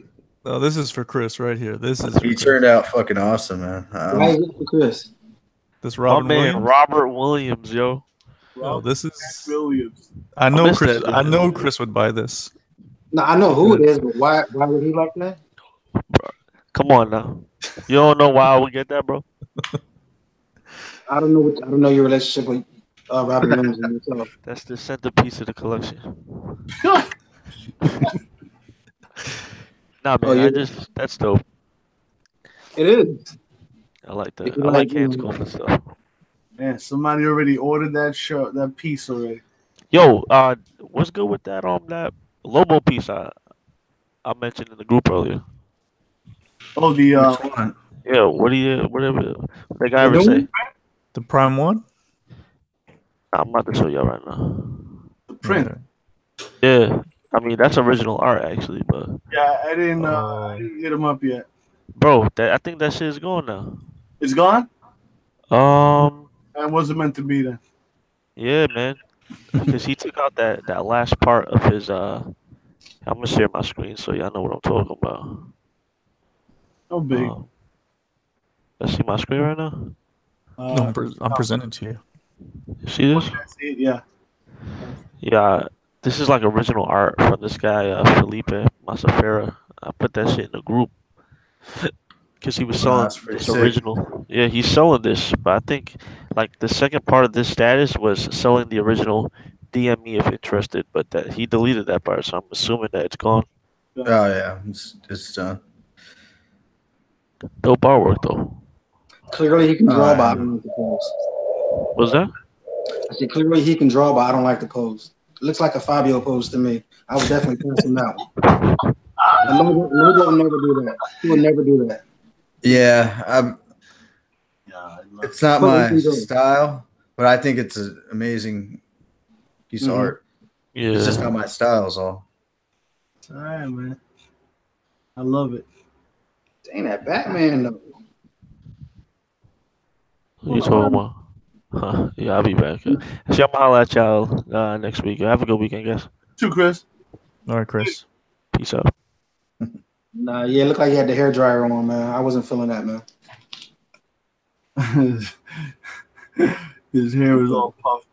No, this is for Chris right here. This is for He Chris. turned out fucking awesome, man. Why is it for Chris? This My Robin man, Williams. Robert Williams, yo. Oh, this is. Williams. I know missed Chris. that. I know Chris would buy this. No, I know who it is, but why would he like that? Come on now. You don't know why I would get that, bro? I don't know your relationship with Robert Williams and yourself. That's the centerpiece of the collection. Nah, man, Oh, you- that's dope. It is. I like that. If you I like like, hand you know, sculpting stuff. Man, somebody already ordered that shirt, that piece already. Yo, what's good with that that Lobo piece I mentioned in the group earlier? Oh, the Which one? Yeah, whatever that guy You ever know say? The Prime One. I'm about to show y'all right now. the print. Yeah, I mean that's original art actually, but Yeah, I didn't hit him up yet. bro, I think that shit is gone now. It's gone? Um, And wasn't meant to be then. yeah, man, because he took out that last part of his I'm gonna share my screen so y'all know what I'm talking about. No big. Let's see my screen right now. No, I'm presenting to you. You see this? That's it, yeah. Yeah, this is like original art from this guy Felipe Masafera. I put that shit in the group because he was selling that's pretty this sick. original. Yeah, he's selling this, but I think like the second part of this status was selling the original. DM me if interested, but that he deleted that part, so I'm assuming that it's gone. Oh yeah, it's done. Dope artwork though. Clearly he can draw, but I don't like the pose. Was that? I said clearly he can draw, but I don't like the pose. It looks like a Fabio pose to me. I would definitely pass him that one. Lobo will never do that. He will never do that. Yeah, it's not But my he can do it. style, but I think it's an amazing piece of art. Yeah. It's just not my style, is all. All right, man. I love it. Dang, that Batman though. What you talking about? Huh? Yeah, I'll be back. See, I'm gonna holla at y'all next week. Have a good weekend, guys. Too, Chris. All right, Chris. Peace out. Nah, yeah, it looked like he had the hair dryer on, man. I wasn't feeling that, man. His hair was all puffed.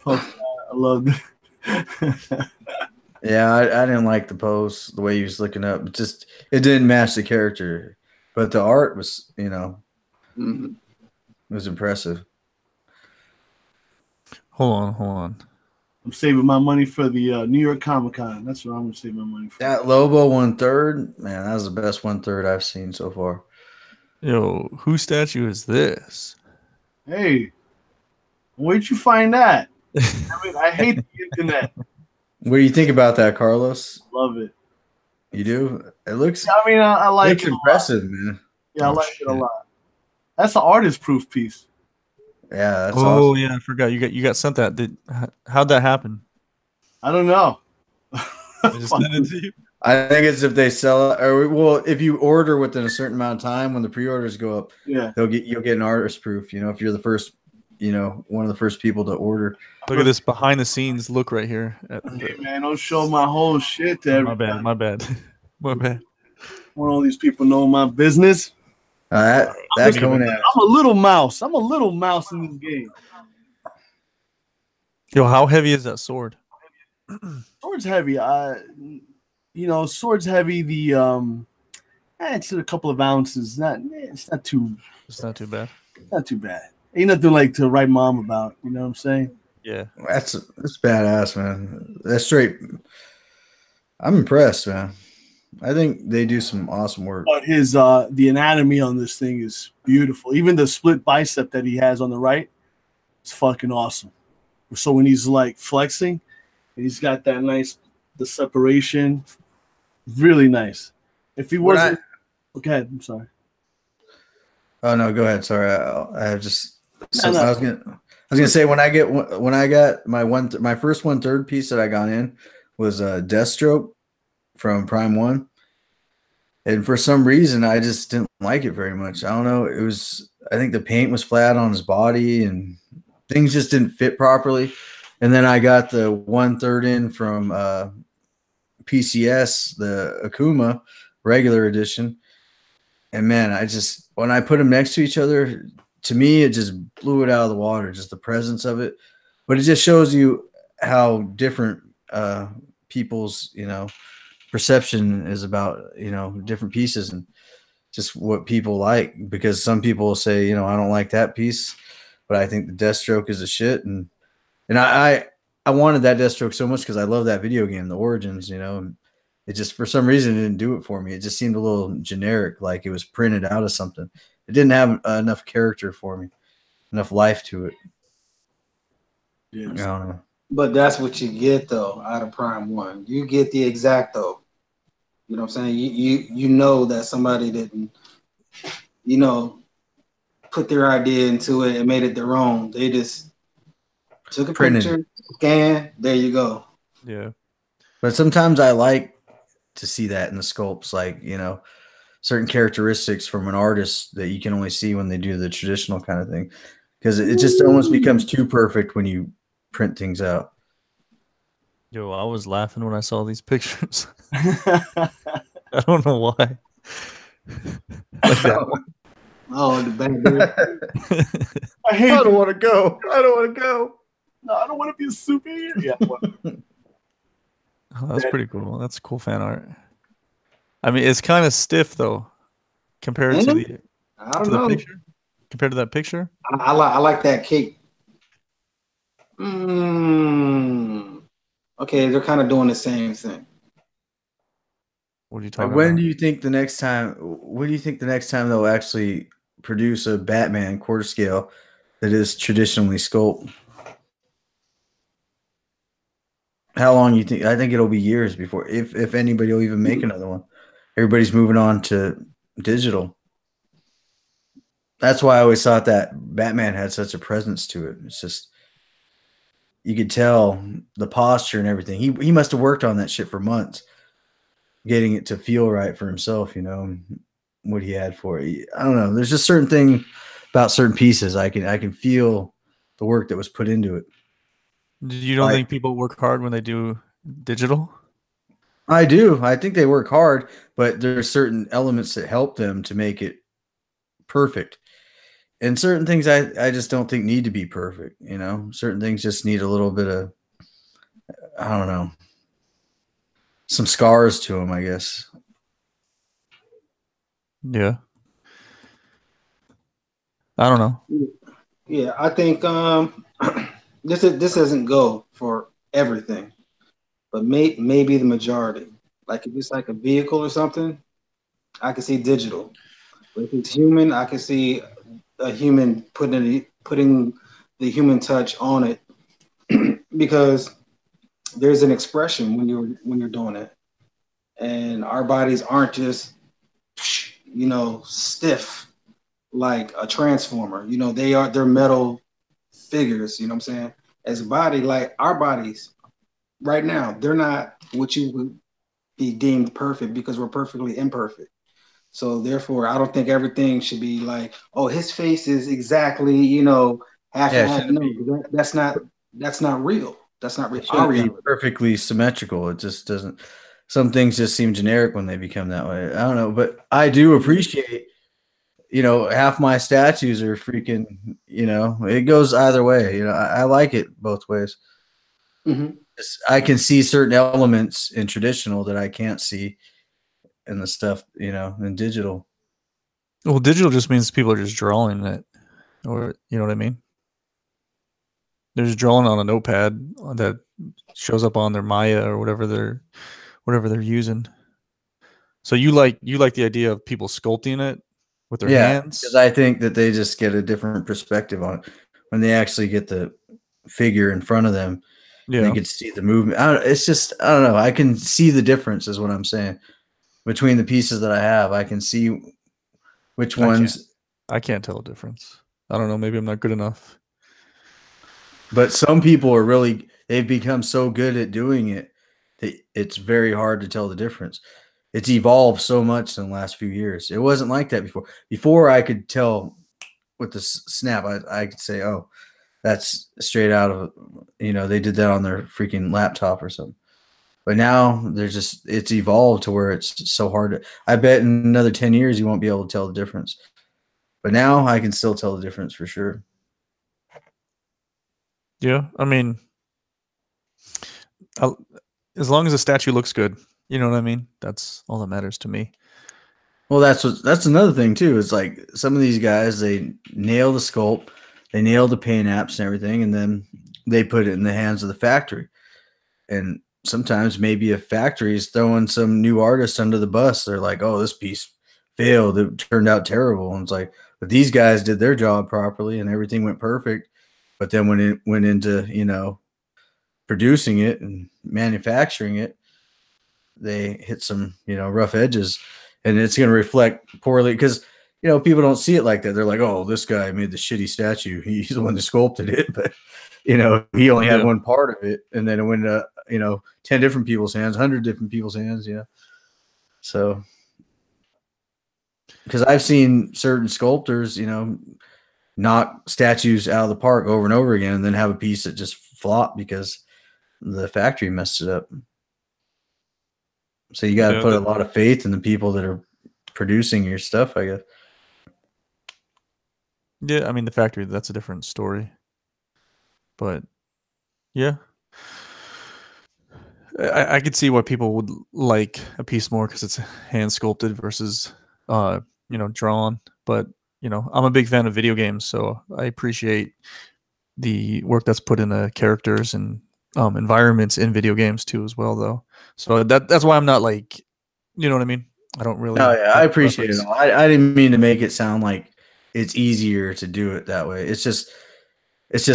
I loved it. Yeah, I didn't like the pose, the way he was looking up. It didn't match the character, but the art was, Mhm. it was impressive. Hold on. I'm saving my money for the New York Comic Con. That's what I'm gonna save my money for. That Lobo 1/3, man, that was the best 1/3 I've seen so far. Yo, whose statue is this? Hey, where'd you find that? I mean, I hate the internet. What do you think about that, Carlos? Love it. You do? It looks, I mean, I like it's it. impressive, man. Yeah, I Oh, like it a shit. lot. That's an artist proof piece. Yeah, that's Oh awesome. yeah, I forgot. You got sent that. How'd that happen? I don't know. I just sent it to you. I think it's if they sell it, or well, if you order within a certain amount of time, when the pre-orders go up, Yeah. you'll get an artist proof. If you're the first, one of the first people to order. Look at this behind the scenes look right here. Hey, man, don't show my whole shit to everybody. My bad. My bad. Want all these people know my business. That Conan. I'm a little mouse. I'm a little mouse in this game. Yo, how heavy is that sword? Sword's heavy. Sword's heavy. It's a couple of ounces. It's not too It's not too bad. Not too bad. Ain't nothing like to write mom about. You know what I'm saying? Yeah. That's badass, man. That's straight. I'm impressed, man. I think they do some awesome work. But his the anatomy on this thing is beautiful. Even the split bicep that he has on the right, it's fucking awesome. So when he's like flexing, and he's got that nice the separation, really nice. If he wasn't, go ahead. I'm sorry. Oh no, go ahead. Sorry, I have just. No. I was gonna say when I got my first 1/3 piece that I got in was Deathstroke from Prime 1. And for some reason, I just didn't like it very much. I don't know. I think the paint was flat on his body and things just didn't fit properly. And then I got the 1/3 in from PCS, the Akuma regular edition. And man, when I put them next to each other, to me, it just blew it out of the water, just the presence of it. But it just shows you how different people's, perception is about, different pieces and just what people like. Because some people will say, I don't like that piece, but I think the Deathstroke is a shit. And I wanted that Deathstroke so much because I love that video game, The Origins, and it just, for some reason, it didn't do it for me. It just seemed a little generic, like it was printed out of something. It didn't have enough character for me, enough life to it. Yes. I don't know. But that's what you get though out of Prime 1. You get the Exacto. You know what I'm saying? You know that somebody didn't, put their idea into it and made it their own. They just took a picture, scan, there you go. Yeah. But sometimes I like to see that in the sculpts, like, certain characteristics from an artist that you can only see when they do the traditional kind of thing. Because it just almost becomes too perfect when you print things out. Yo, I was laughing when I saw these pictures. I don't know why. Like that one. Oh, the bad dude. I don't want to go. I don't want to go. No, I don't want to be a superhero. Yeah. Oh, that's pretty cool. That's cool fan art. I mean, it's kind of stiff though, compared to the picture. Compared to that picture, I like that cake. Okay, they're kind of doing the same thing. What are you talking When about? do you think the next time they'll actually produce a Batman quarter scale that is traditionally sculpted? How long you think? I think it'll be years before, if anybody will even make another one. Everybody's moving on to digital. That's why I always thought that Batman had such a presence to it. It's just, you could tell the posture and everything. He must have worked on that shit for months, getting it to feel right for himself, what he had for it. I don't know. There's just certain thing about certain pieces. I can feel the work that was put into it. You don't think people work hard when they do digital? I do. I think they work hard, but there are certain elements that help them to make it perfect. And certain things I just don't think need to be perfect. Certain things just need a little bit of, I don't know, some scars to them, I guess. Yeah. I don't know. Yeah, I think this doesn't go for everything, but maybe the majority. Like if it's like a vehicle or something, I can see digital. But if it's human, I can see a human putting the human touch on it because there's an expression when you're doing it, and our bodies aren't just stiff like a transformer. They're metal figures. You know what I'm saying? As a body, like our bodies right now, they're not what you would be deemed perfect because we're perfectly imperfect. So therefore, I don't think everything should be like, oh, his face is exactly, half and half. No, that's not real. That's not real. It shouldn't be perfectly symmetrical. It just doesn't. Some things just seem generic when they become that way. I don't know, but I do appreciate, half my statues are freaking, it goes either way. I like it both ways. Mm-hmm. I can see certain elements in traditional that I can't see in the stuff, in digital. Well, digital just means people are just drawing it. or you know what I mean? They're just drawing on a notepad that shows up on their Maya or whatever they're using. So you like the idea of people sculpting it with their hands? Because I think that they just get a different perspective on it when they actually get the figure in front of them. Yeah, they can see the movement. It's just I don't know. I can see the difference, is what I'm saying, between the pieces that I have. I can see which ones. I can't tell a difference. I don't know. Maybe I'm not good enough. But some people are really, they've become so good at doing it that it's very hard to tell the difference. It's evolved so much in the last few years. It wasn't like that before. Before I could tell with the snap, I could say, oh, that's straight out of, they did that on their freaking laptop or something. But now it's evolved to where it's so hard. I bet in another 10 years, you won't be able to tell the difference. But now I can still tell the difference for sure. Yeah, I mean, as long as the statue looks good, you know what I mean? That's all that matters to me. Well, that's another thing too. It's like some of these guys, they nail the sculpt, they nail the paint apps and everything, and then they put it in the hands of the factory. And sometimes maybe a factory is throwing some new artist under the bus. They're like, "Oh, this piece failed. It turned out terrible." And it's like, but these guys did their job properly, and everything went perfect. But then when it went into producing it and manufacturing it, they hit some rough edges. And it's going to reflect poorly because, people don't see it like that. They're like, oh, this guy made the shitty statue. He's the one that sculpted it. But, he only had one part of it. And then it went to, 10 different people's hands, 100 different people's hands. So, because I've seen certain sculptors, knock statues out of the park over and over again and then have a piece that just flopped because the factory messed it up. So you got to put a lot of faith in the people that are producing your stuff, I guess. Yeah, I mean, the factory, that's a different story. But, yeah. I could see why people would like a piece more because it's hand sculpted versus, drawn. But, I'm a big fan of video games, so I appreciate the work that's put in the characters and environments in video games too as well, though. So that's why I'm not like, you know what I mean? I don't really. Oh yeah, I appreciate it. I didn't mean to make it sound like it's easier to do it that way. It's just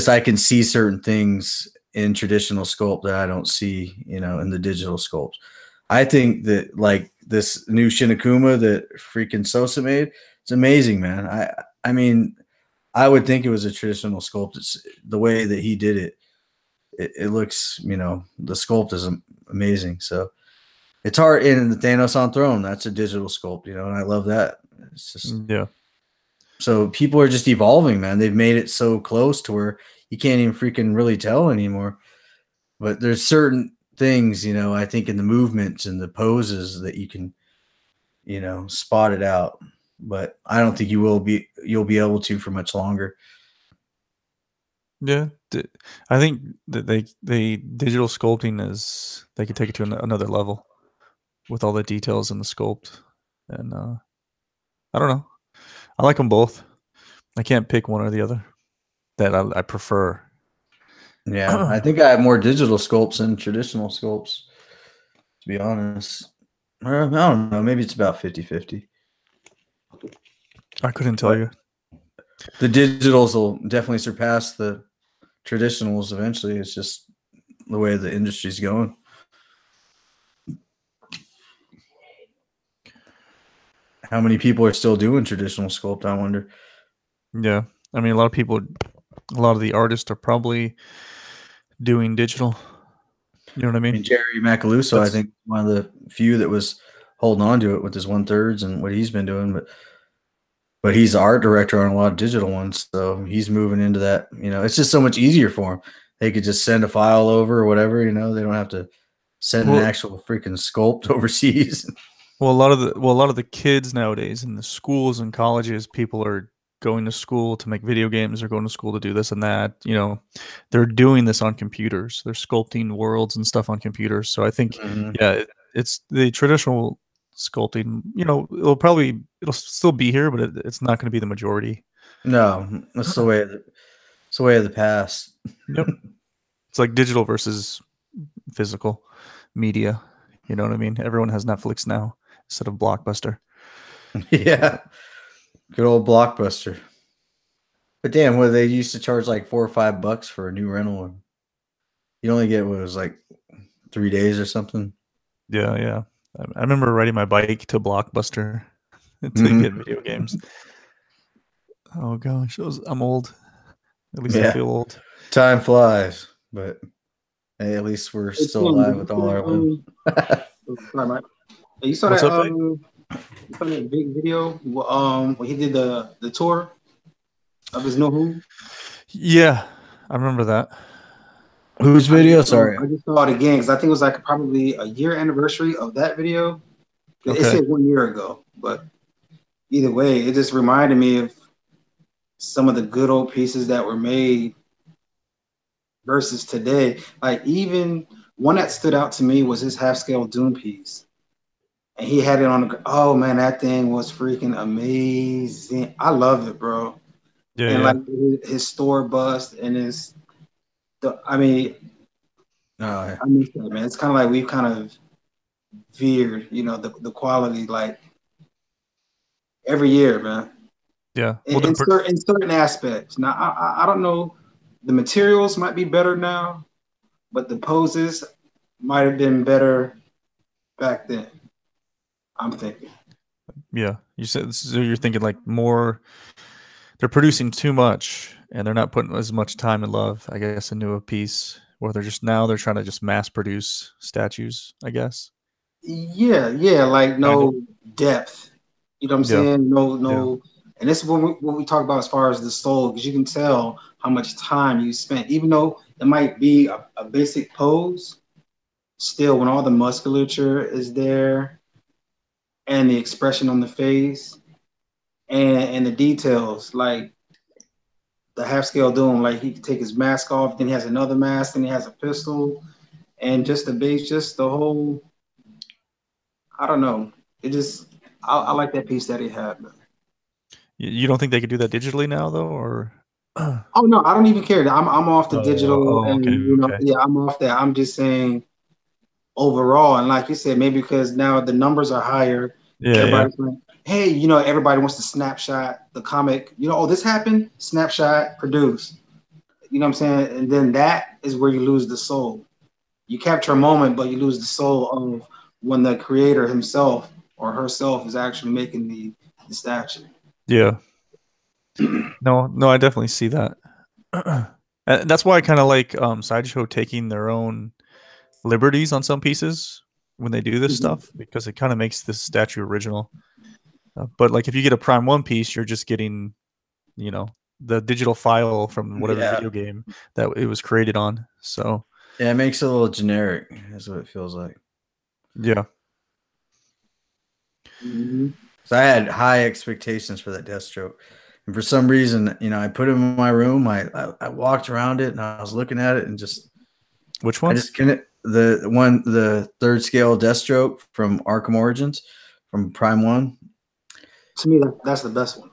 I can see certain things in traditional sculpt that I don't see, in the digital sculpts. I think that like this new Shinakuma that freaking Sosa made, it's amazing, man. I mean, I would think it was a traditional sculpt. It's the way that he did it. It looks, the sculpt is amazing. So it's hard. In the Thanos on Throne, that's a digital sculpt, and I love that. It's just, yeah. So people are just evolving, man. They've made it so close to where you can't even freaking really tell anymore. But there's certain things, I think in the movements and the poses that you can, spot it out. But I don't think you'll be able to for much longer. Yeah, I think that they digital sculpting is they could take it to another level with all the details in the sculpt, and I don't know. I like them both. I can't pick one or the other that I prefer. Yeah, I think I have more digital sculpts than traditional sculpts, to be honest. I don't know. Maybe it's about 50-50. I couldn't tell you. The digitals will definitely surpass the traditionals eventually. It's just the way the industry's going. How many people are still doing traditional sculpt, I wonder? Yeah. I mean, a lot of the artists are probably doing digital. You know what I mean? Jerry Macaluso, I think, one of the few that was holding on to it with his 1/3 and what he's been doing. But he's the art director on a lot of digital ones, so he's moving into that. It's just so much easier for him. They could just send a file over or whatever. They don't have to send an actual freaking sculpt overseas. Well, a lot of the kids nowadays in the schools and colleges, people are going to school to make video games or going to school to do this and that. They're doing this on computers. They're sculpting worlds and stuff on computers. So I think, yeah, it's the traditional sculpting. It'll still be here, but it's not going to be the majority. No, that's the way. It's the way of the past. Yep. It's like digital versus physical media. You know what I mean? Everyone has Netflix now instead of Blockbuster. Yeah, good old Blockbuster. But damn, what they used to charge like $4 or $5 for a new rental. You only get what it was like 3 days or something. Yeah, yeah. I remember riding my bike to Blockbuster to get video games. Oh gosh, I'm old. At least I feel old. Time flies, but hey, at least we're still alive with all our limbs. Sorry, Mike. You saw What's that? up, You saw that big video? When he did the tour of his new home. Yeah, I remember that. Whose video? Sorry, I just saw it again because I think it was like probably a year anniversary of that video. It Okay. said 1 year ago, but either way, it just reminded me of some of the good old pieces that were made versus today. Like even one that stood out to me was his half scale Doom piece. And he had it on the oh man, that thing was freaking amazing. I love it, bro. Yeah, And yeah. like his store bust and I mean yeah. I miss that, man. It's kind of like we've kind of veered, you know, the quality like every year, man. Yeah. In certain aspects. Now I don't know, the materials might be better now, but the poses might have been better back then. I'm thinking. Yeah. You said so. You're thinking like more. They're producing too much, and they're not putting as much time and love, I guess, into a piece. Or they're trying to just mass produce statues, I guess. Yeah, like no depth. You know what I'm saying? No. And this is what we talk about as far as the soul, because you can tell how much time you spent, even though it might be a basic pose. Still, when all the musculature is there, and the expression on the face, and the details, like the half scale Doom, like he could take his mask off, then he has another mask, then he has a pistol, and just the base, just the whole. I don't know. It just I like that piece that he had. Man. You don't think they could do that digitally now, though, or? Oh no, I don't even care. I'm off the digital, and okay, you know, yeah, I'm off that. I'm just saying overall, and like you said, maybe because now the numbers are higher. Yeah, everybody's like, hey, you know, everybody wants to snapshot the comic. You know, oh, this happened. Snapshot, produce. You know what I'm saying? And then that is where you lose the soul. You capture a moment, but you lose the soul of when the creator himself or herself is actually making the statue. Yeah. No, I definitely see that. And that's why I kind of like Sideshow taking their own liberties on some pieces when they do this stuff, because it kind of makes this statue original. But like if you get a Prime 1 piece, you're just getting, you know, the digital file from whatever video game that it was created on. So yeah, it makes it a little generic. That's what it feels like. Yeah. So I had high expectations for that Deathstroke. And for some reason, you know, I put him in my room. I walked around it and I was looking at it and just. Which one? I just couldn't. The third scale Deathstroke from Arkham Origins from Prime 1. To me, that's the best one.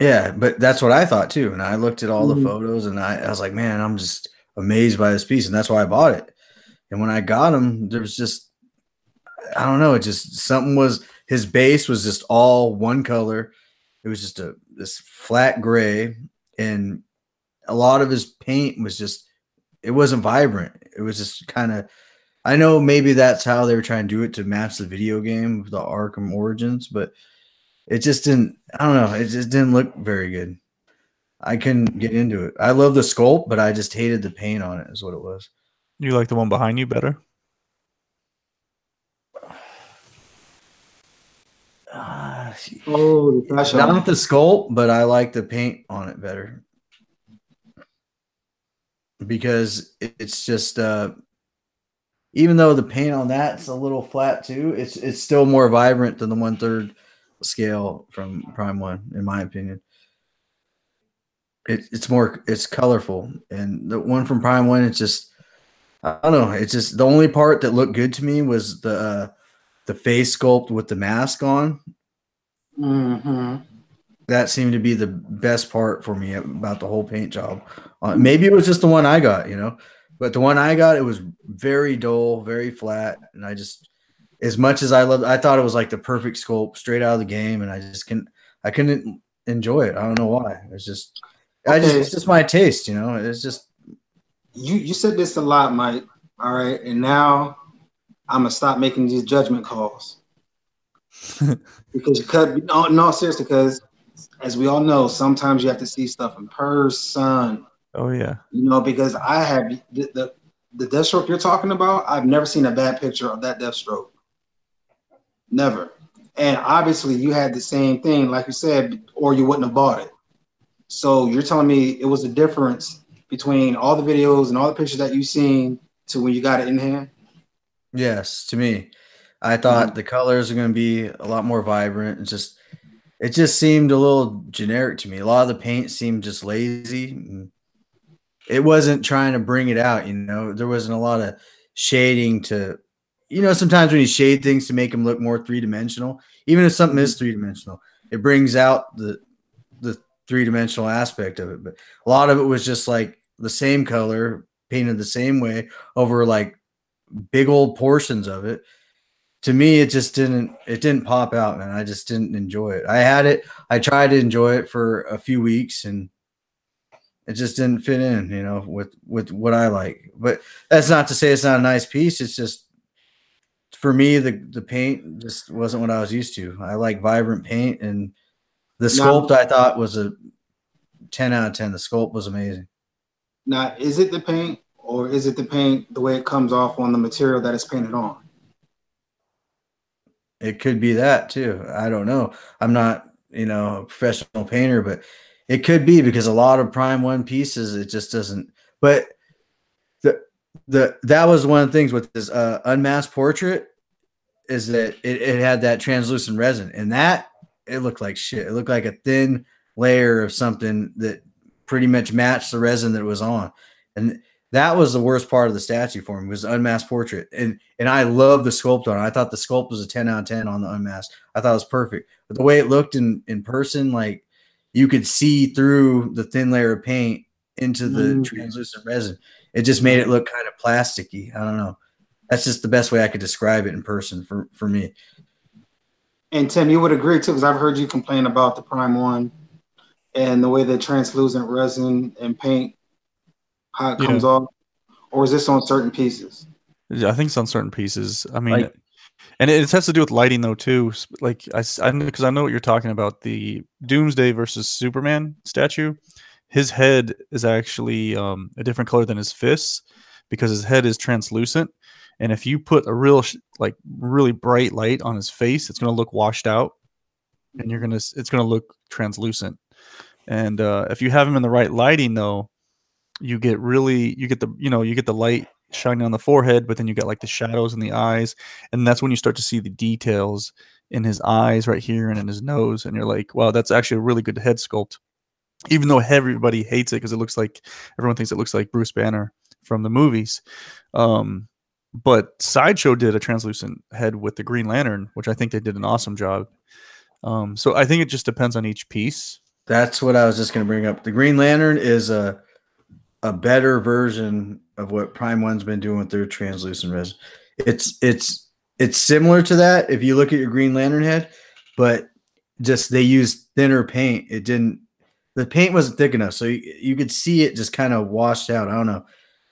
Yeah, but that's what I thought too. And I looked at all the photos and I was like, man, I'm just amazed by this piece. And that's why I bought it. And when I got him, there was just, I don't know, it just something was, his base was just all one color. It was just this flat gray, and a lot of his paint was just, it wasn't vibrant. It was just kind of, I know maybe that's how they were trying to do it to match the video game, the Arkham Origins, but it just didn't, I don't know, it just didn't look very good. I couldn't get into it. I love the sculpt, but I just hated the paint on it is what it was. You like the one behind you better? Not the sculpt, but I like the paint on it better. Because it's just even though the paint on that's a little flat too, it's still more vibrant than the 1/3 scale from Prime 1, in my opinion. It's colorful, and the one from Prime 1, it's just, I don't know, it's just the only part that looked good to me was the face sculpt with the mask on. That seemed to be the best part for me about the whole paint job. Maybe it was just the one I got, but the one I got, it was very dull, very flat, and I just, as much as I thought it was like the perfect sculpt straight out of the game, and I couldn't enjoy it. I don't know why. It's just, it's just my taste, It's just. You said this a lot, Mike. All right, and now I'm gonna stop making these judgment calls because no, seriously, because as we all know, sometimes you have to see stuff in person. Oh yeah. Because I have the Deathstroke you're talking about. I've never seen a bad picture of that Deathstroke. Never. And obviously, you had the same thing, like you said, or you wouldn't have bought it. So you're telling me it was a difference between all the videos and all the pictures that you've seen to when you got it in hand? Yes, to me. I thought the colors are going to be a lot more vibrant. It just seemed a little generic to me. A lot of the paint seemed just lazy. It wasn't trying to bring it out, There wasn't a lot of shading to, sometimes when you shade things to make them look more three-dimensional, even if something is three-dimensional, it brings out the three-dimensional aspect of it. But a lot of it was just like the same color, painted the same way over like big old portions of it. To me, it didn't pop out, man. I just didn't enjoy it. I tried to enjoy it for a few weeks, and it just didn't fit in, with what I like. But that's not to say it's not a nice piece. It's just, for me, the paint just wasn't what I was used to. I like vibrant paint, and the sculpt I thought was a 10 out of 10. The sculpt was amazing. Now, is it the paint, or is it the paint the way it comes off on the material that it's painted on? It could be that too. I don't know. I'm not, a professional painter, but it could be, because a lot of Prime 1 pieces, it just doesn't. But that was one of the things with this unmasked portrait, is that it had that translucent resin, and that it looked like shit. It looked like a thin layer of something that pretty much matched the resin that it was on. And that was the worst part of the statue for me, was the unmasked portrait. And I love the sculpt on it. I thought the sculpt was a 10 out of 10 on the unmasked. I thought it was perfect. But the way it looked in person, like you could see through the thin layer of paint into the translucent resin. It just made it look kind of plasticky. I don't know. That's just the best way I could describe it in person for me. And Tim, you would agree too, because I've heard you complain about the Prime 1 and the way the translucent resin and paint, how it comes off. Or is this on certain pieces? I think it's on certain pieces. I mean, and it has to do with lighting though too. Like because I know what you're talking about. The Doomsday versus Superman statue, his head is actually a different color than his fists, because his head is translucent. And if you put a really bright light on his face, it's going to look washed out, and it's going to look translucent. And if you have him in the right lighting, though, you get the light shining on the forehead, but then you get like the shadows in the eyes, and that's when you start to see the details in his eyes right here and in his nose, and you're like, wow, that's actually a really good head sculpt. Even though everybody hates it because everyone thinks it looks like Bruce Banner from the movies. But Sideshow did a translucent head with the Green Lantern, which I think they did an awesome job. So I think it just depends on each piece. That's what I was just going to bring up. The Green Lantern is a better version of what Prime 1's been doing with their translucent resin. It's similar to that if you look at your Green Lantern head, but just they used thinner paint. The paint wasn't thick enough, so you could see it just kind of washed out. I don't know.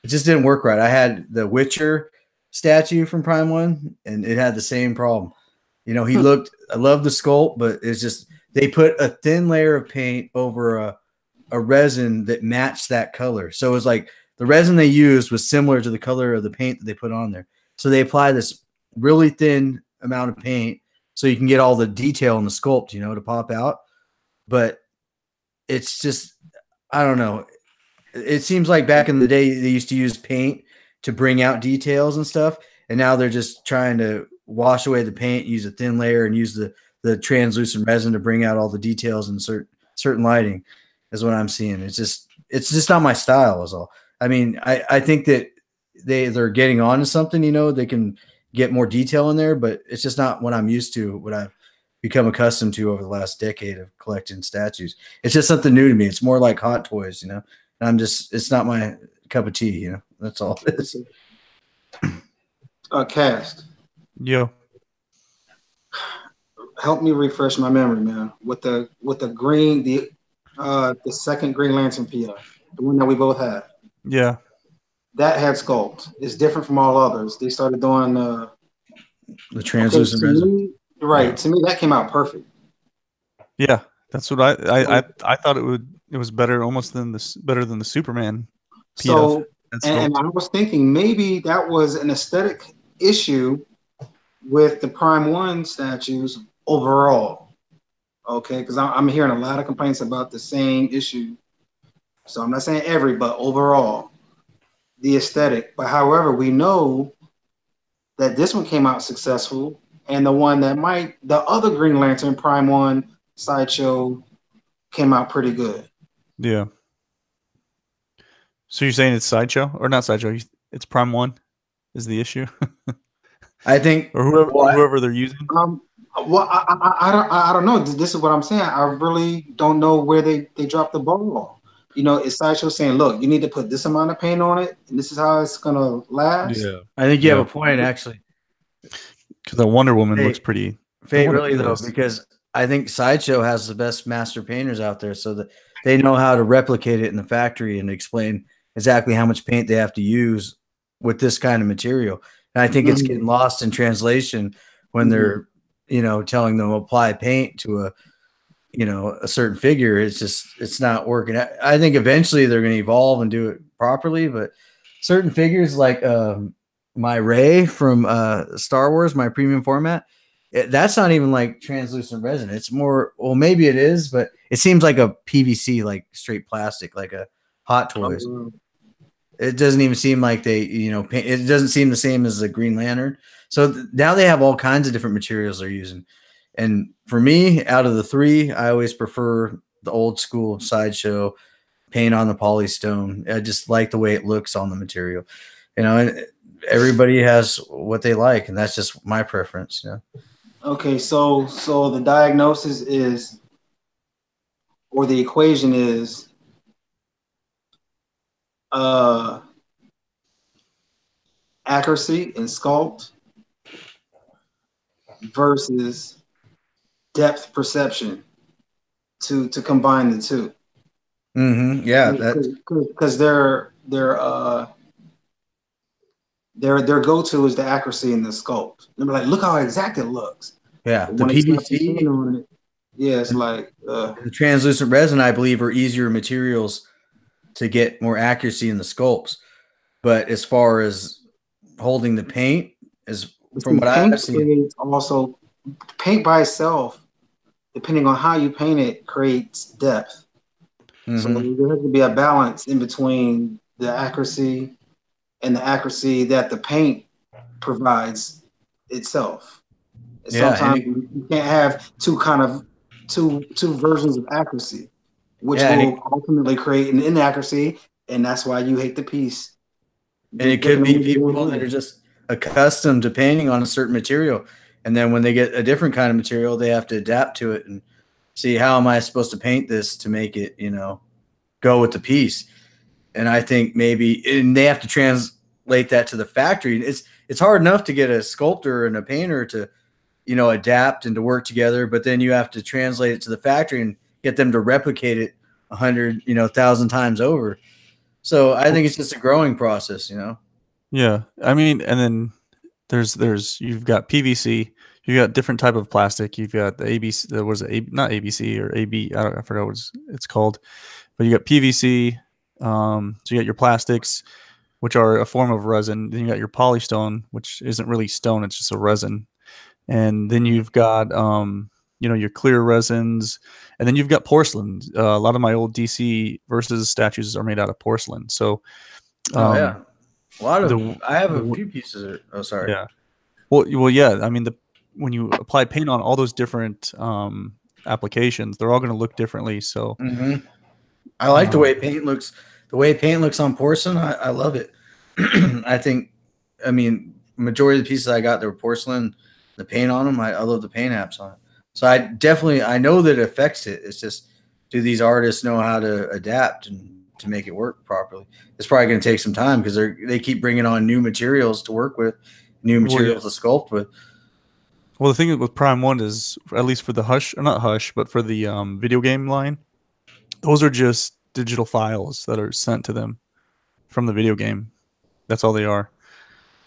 It just didn't work right. I had the Witcher statue from Prime 1, and it had the same problem. He looked, I love the sculpt, but it's just, they put a thin layer of paint over a resin that matched that color. So it was like the resin they used was similar to the color of the paint that they put on there. So they apply this really thin amount of paint so you can get all the detail in the sculpt, to pop out. But it's just, I don't know. It seems like back in the day they used to use paint to bring out details and stuff, and now they're just trying to wash away the paint, use a thin layer, and use the translucent resin to bring out all the details in certain lighting. Is what I'm seeing. It's just not my style, is all. I mean, I think that they're getting on to something. They can get more detail in there, but it's just not what I'm used to. become accustomed to over the last decade of collecting statues. It's just something new to me. It's more like Hot Toys, And it's not my cup of tea, That's all it is. Cast. Yo. Help me refresh my memory, man. With the green, the second Green Lantern PO, the one that we both had. Yeah. That had sculpt. It's different from all others. They started doing the translucent resin. Right. To me, that came out perfect. Yeah, that's what I thought it was better almost better than the Superman. So and I was thinking maybe that was an aesthetic issue with the Prime 1 statues overall. Okay, because I'm hearing a lot of complaints about the same issue. So I'm not saying every, but overall, the aesthetic. But however, we know that this one came out successful, and the other Green Lantern Prime 1 Sideshow came out pretty good. Yeah. So you're saying it's Sideshow or not Sideshow? It's Prime 1 is the issue. I think, or whoever they're using. Well, I don't know. This is what I'm saying. I really don't know where they dropped the ball. Is Sideshow saying, look, you need to put this amount of paint on it, and this is how it's gonna last? Yeah, I think you have a point, actually. Because the Wonder Woman looks pretty. Really though, because I think Sideshow has the best master painters out there, so that they know how to replicate it in the factory and explain exactly how much paint they have to use with this kind of material. And I think it's getting lost in translation when they're, telling them apply paint to a certain figure. It's not working. I think eventually they're going to evolve and do it properly, but certain figures like my Rey from Star Wars, my premium format, that's not even like translucent resin. It's more, well, maybe it is, but it seems like a PVC, like straight plastic, like a Hot Toys. It doesn't even seem like they, paint. It doesn't seem the same as the Green Lantern. So now they have all kinds of different materials they're using. And for me, out of the three, I always prefer the old school Sideshow paint on the polystone. I just like the way it looks on the material, and everybody has what they like, and that's just my preference. Okay, so the diagnosis is, or the equation is, accuracy in sculpt versus depth perception to combine the two. Yeah, because their go-to is the accuracy in the sculpt. They're like, look how exact it looks. Yeah, the PVC on it, it's like the translucent resin, I believe, are easier materials to get more accuracy in the sculpts. But as far as holding the paint, from what I've seen, also paint by itself, depending on how you paint it, creates depth. So there has to be a balance in between the accuracy and the accuracy that the paint provides itself. Sometimes you can't have two versions of accuracy, which will ultimately create an inaccuracy, and that's why you hate the piece. And it could be people that are just accustomed to painting on a certain material, and then when they get a different kind of material, they have to adapt to it and see, how am I supposed to paint this to make it, go with the piece. And I think and they have to translate that to the factory. It's hard enough to get a sculptor and a painter to, adapt and to work together, but then you have to translate it to the factory and get them to replicate it 100, 1,000 times over. So I think it's just a growing process, Yeah, I mean, and then you've got PVC, you've got different type of plastic, you've got the ABC, not ABC or AB, I forgot what it's called, but you got PVC, so you got your plastics, which are a form of resin. Then you got your polystone, which isn't really stone, it's just a resin. And then you've got your clear resins, and then you've got porcelain. A lot of my old DC Versus statues are made out of porcelain. So a lot of I have a few pieces. Sorry. Yeah. Well, yeah. I mean, when you apply paint on all those different applications, they're all going to look differently. So I like the way paint looks. The way paint looks on porcelain, I love it. I mean, majority of the pieces I got, they were porcelain. The paint on them, I love the paint apps on it. So I know that it affects it. It's just, do these artists know how to adapt and to make it work properly? It's probably going to take some time because they keep bringing on new materials to work with, new materials to sculpt with. Well, the thing with Prime 1 is, at least for the not Hush, but for the video game line, those are just digital files that are sent to them from the video game. That's all they are.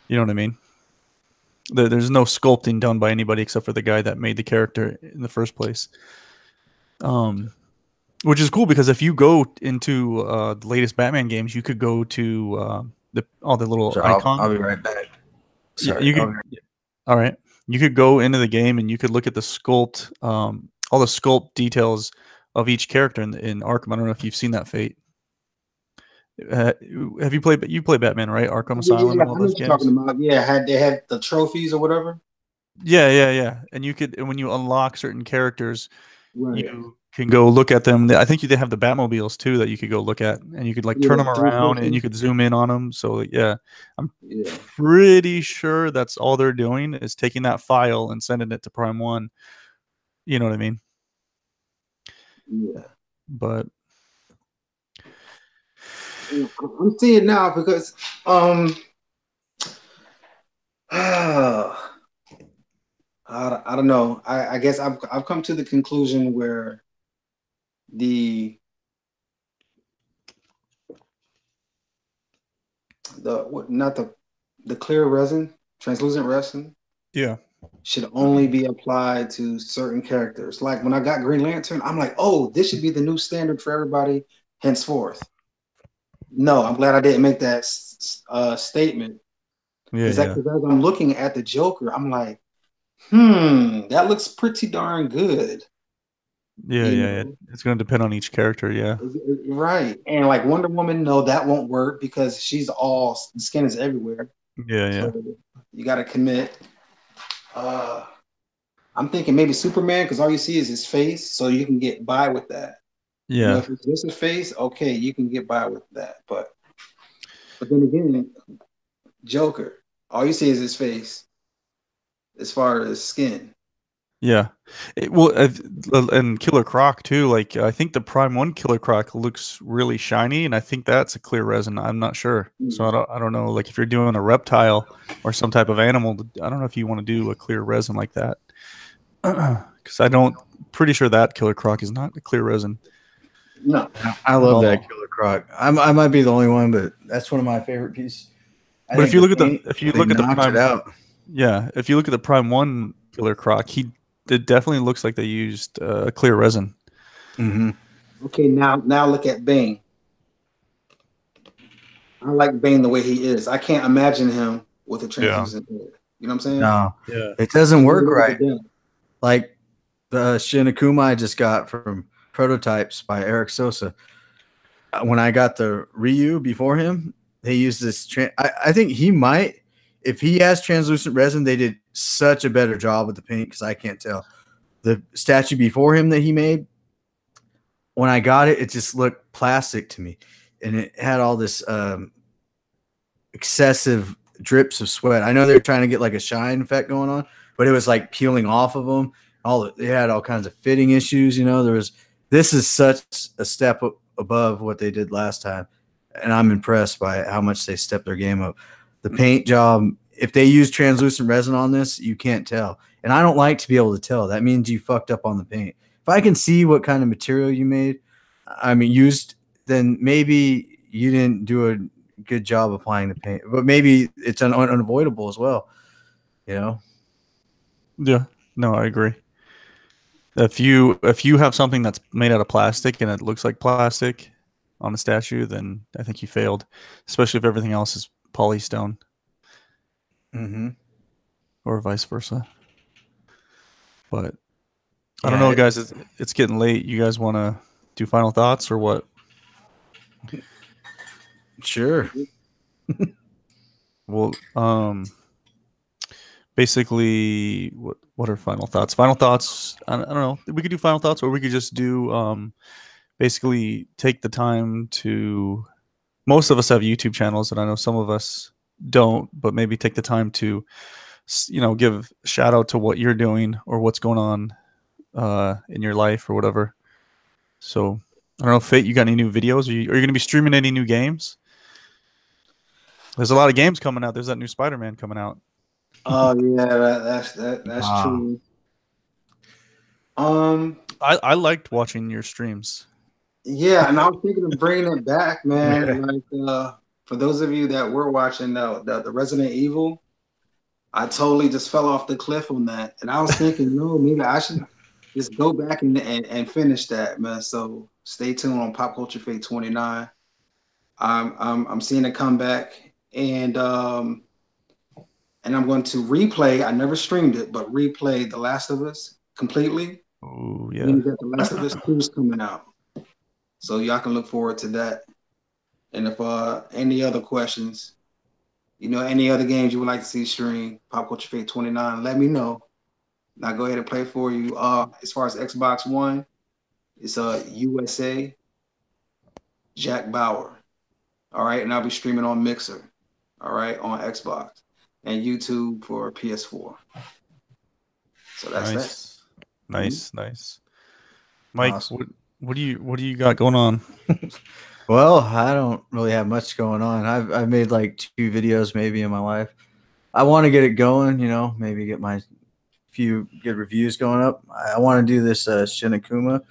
You know what I mean? There's no sculpting done by anybody except for the guy that made the character in the first place. Which is cool because if you go into the latest Batman games, you could go to all the little icons. I'll be right back. Sorry. All right. You could go into the game and you could look at the sculpt, all the sculpt details of each character in Arkham. I don't know if you've seen that, Fate. Have you played? You play Batman, right? Arkham Asylum and all those games. Talking about, they had the trophies or whatever. Yeah. And when you unlock certain characters, you can go look at them. I think they have the Batmobiles too that you could go look at, and you could turn them around and you could zoom in on them. So I'm pretty sure that's all they're doing is taking that file and sending it to Prime 1. You know what I mean? Yeah. But I'm seeing now because I don't know. I guess I've come to the conclusion where the clear resin, translucent resin, should only be applied to certain characters. Like when I got Green Lantern, I'm like, oh, this should be the new standard for everybody henceforth. No, I'm glad I didn't make that statement. Because as I'm looking at the Joker, I'm like, that looks pretty darn good. Yeah. It's going to depend on each character, Right. And like Wonder Woman, no, that won't work because she's the skin is everywhere. Yeah. So you got to commit. I'm thinking maybe Superman because all you see is his face, so you can get by with that. Yeah. If it's just a face, okay, you can get by with that. But then again, Joker, all you see is his face as far as skin. Yeah. And Killer Croc too. Like I think the Prime 1 Killer Croc looks really shiny, and I think that's a clear resin. I'm not sure. So I don't know. Like if you're doing a reptile or some type of animal, I don't know if you want to do a clear resin like that. Because pretty sure that Killer Croc is not a clear resin. No, I love that Killer Croc. I might be the only one, but that's one of my favorite pieces. But if you look at the Prime, if you look at the Prime 1 Killer Croc, it definitely looks like they used clear resin. Mm-hmm. Okay, now look at Bane. I like Bane the way he is. I can't imagine him with a translucent head. You know what I'm saying? No, it doesn't work right. Like the Shin Akuma I just got from Prototypes by Eric Sosa. When I got the Ryu before him, they used this. I think he might, if he has translucent resin, they did such a better job with the paint because I can't tell. The statue before him that he made, when I got it, it just looked plastic to me, and it had all this excessive drips of sweat. I know they're trying to get like a shine effect going on, but it was like peeling off of them. They had all kinds of fitting issues. This is such a step above what they did last time, and I'm impressed by how much they stepped their game up. The paint job, if they use translucent resin on this, you can't tell. And I don't like to be able to tell. That means you fucked up on the paint. If I can see what kind of material you used, then maybe you didn't do a good job applying the paint. But maybe it's unavoidable as well. Yeah. No, I agree. If you have something that's made out of plastic and it looks like plastic on the statue, then I think you failed, especially if everything else is polystone. Mm-hmm. Or vice versa. But I don't know, guys. It's getting late. You guys want to do final thoughts or what? Sure. Well, basically, what are final thoughts? Final thoughts. I don't know. We could do final thoughts, or we could just do basically take the time to. Most of us have YouTube channels, and I know some of us don't, but maybe take the time to, give a shout out to what you're doing or what's going on in your life or whatever. So I don't know, Fate, you got any new videos? Are you going to be streaming any new games? There's a lot of games coming out. There's that new Spider-Man coming out. Oh yeah, that's true. I liked watching your streams. Yeah, and I was thinking of bringing it back, man. Like for those of you that were watching the Resident Evil, I totally just fell off the cliff on that, and I was thinking, no, maybe I should just go back and finish that, man. So stay tuned on Pop Culture Fate 29. I'm seeing it come back, and I'm going to replay. I never streamed it, but replay The Last of Us completely. Oh yeah, And The Last of Us 2 is coming out, so y'all can look forward to that. And if any other questions, any other games you would like to see stream, Pop Culture Fate 29, let me know. And I'll go ahead and play for you. As far as Xbox One, it's USA Jack Bauer. All right, and I'll be streaming on Mixer. All right, on Xbox and YouTube for PS4. So that's that. Nice. Mike, Awesome. what do you got going on? Well, I don't really have much going on. I've made like 2 videos maybe in my life. I want to get it going, maybe get my few good reviews going up. I want to do this Shinakuma,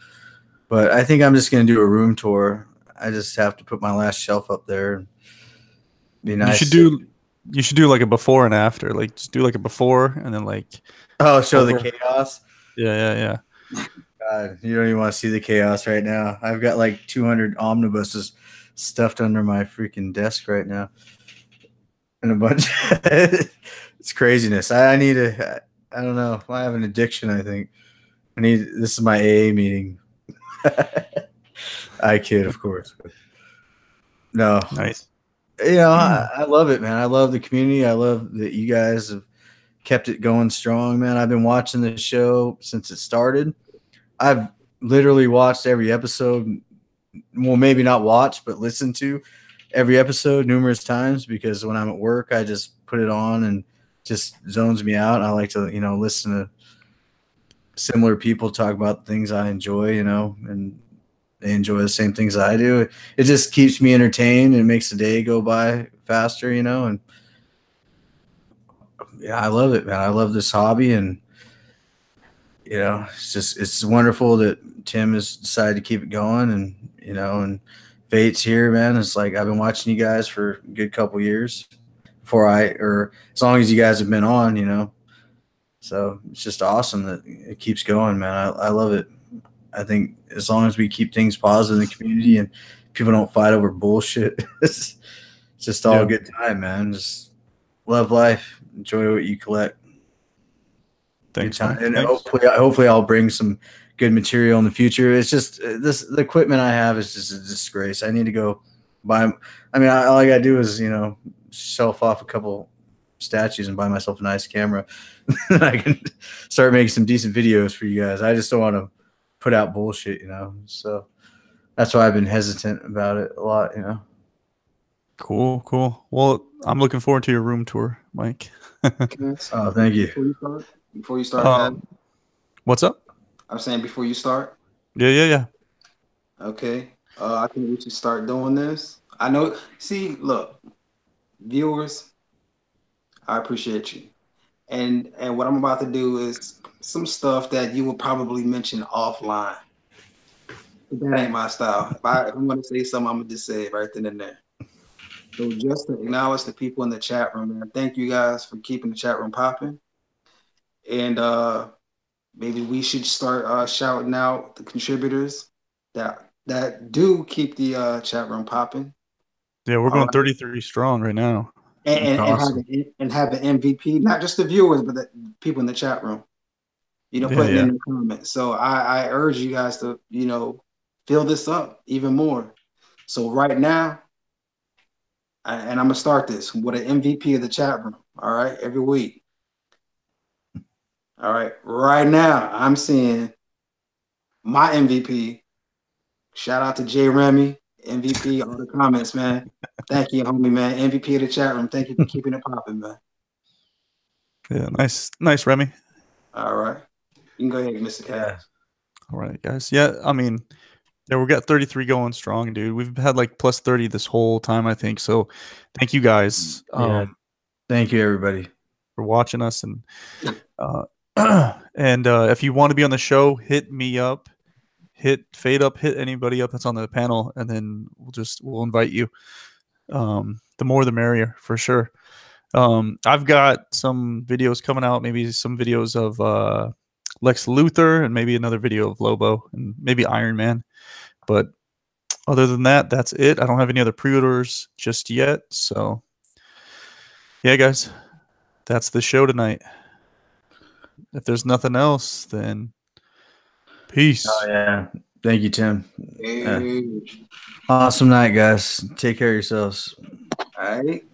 but I think I'm just going to do a room tour. I just have to put my last shelf up there. Be nice. You should do like a before and after. Like just do like a before and then like show the chaos. Yeah. God, you don't even want to see the chaos right now. I've got like 200 omnibuses stuffed under my freaking desk right now, and a bunch. It's craziness. I need I don't know. I have an addiction. I think this is my AA meeting. I kid, of course. But no, nice. I love it, man. I love the community. I love that you guys have kept it going strong, man. I've been watching this show since it started. I've literally watched every episode. Well, maybe not watched, but listened to every episode numerous times because when I'm at work, I just put it on and just zones me out. I like to, listen to similar people talk about things I enjoy, and they enjoy the same things I do. It just keeps me entertained and makes the day go by faster, and yeah, I love it, man. I love this hobby, and it's wonderful that Tim has decided to keep it going, and and Fate's here, man. It's like I've been watching you guys for a good couple years or as long as you guys have been on, so it's just awesome that it keeps going, man. I love it. I think as long as we keep things positive in the community and people don't fight over bullshit, it's just all a good time, man. Just love life, enjoy what you collect. Thanks, and hopefully I'll bring some good material in the future. It's just the equipment I have is just a disgrace. I need to go buy. I mean, all I gotta do is shelf off a couple statues and buy myself a nice camera. I can start making some decent videos for you guys. I just don't want to put out bullshit, So that's why I've been hesitant about it a lot, Cool. Well, I'm looking forward to your room tour, Mike. Oh, thank you. Before you start, what's up? I'm saying before you start. Yeah. Okay. I think we should start doing this. I know. See, look, viewers, I appreciate you, and what I'm about to do is some stuff that you will probably mention offline. But that ain't my style. If I want to say something, I'm gonna just say it right then and there. So just to acknowledge the people in the chat room, man. Thank you guys for keeping the chat room popping. And maybe we should start shouting out the contributors that do keep the chat room popping. Yeah, we're going 33 strong right now. And have an MVP, not just the viewers, but the people in the chat room. Putting in the comments. So I urge you guys to, fill this up even more. So right now, and I'm gonna start this with an MVP of the chat room. All right, every week. All right, right now I'm seeing my MVP. Shout out to Jay Remy, MVP. All the comments, man. Thank you, homie, man. MVP of the chat room. Thank you for keeping it popping, man. Yeah, nice, Remy. All right, you can go ahead, Mr. Cass. All right, guys. Yeah, I mean, yeah, we got 33 going strong, dude. We've had like plus 30 this whole time, I think. So thank you guys Yeah. Thank you, everybody. for watching us. And if you want to be on the show, hit me up, hit Fade up, hit anybody up that's on the panel, and then we'll invite you. The more the merrier, for sure. I've got some videos coming out, maybe some videos of Lex Luthor and maybe another video of Lobo and maybe Iron Man. But other than that, that's it. I don't have any other pre-orders just yet. So yeah, guys, that's the show tonight. If there's nothing else, then peace. Oh yeah. Thank you, Tim. Hey. Awesome night, guys. Take care of yourselves. All right.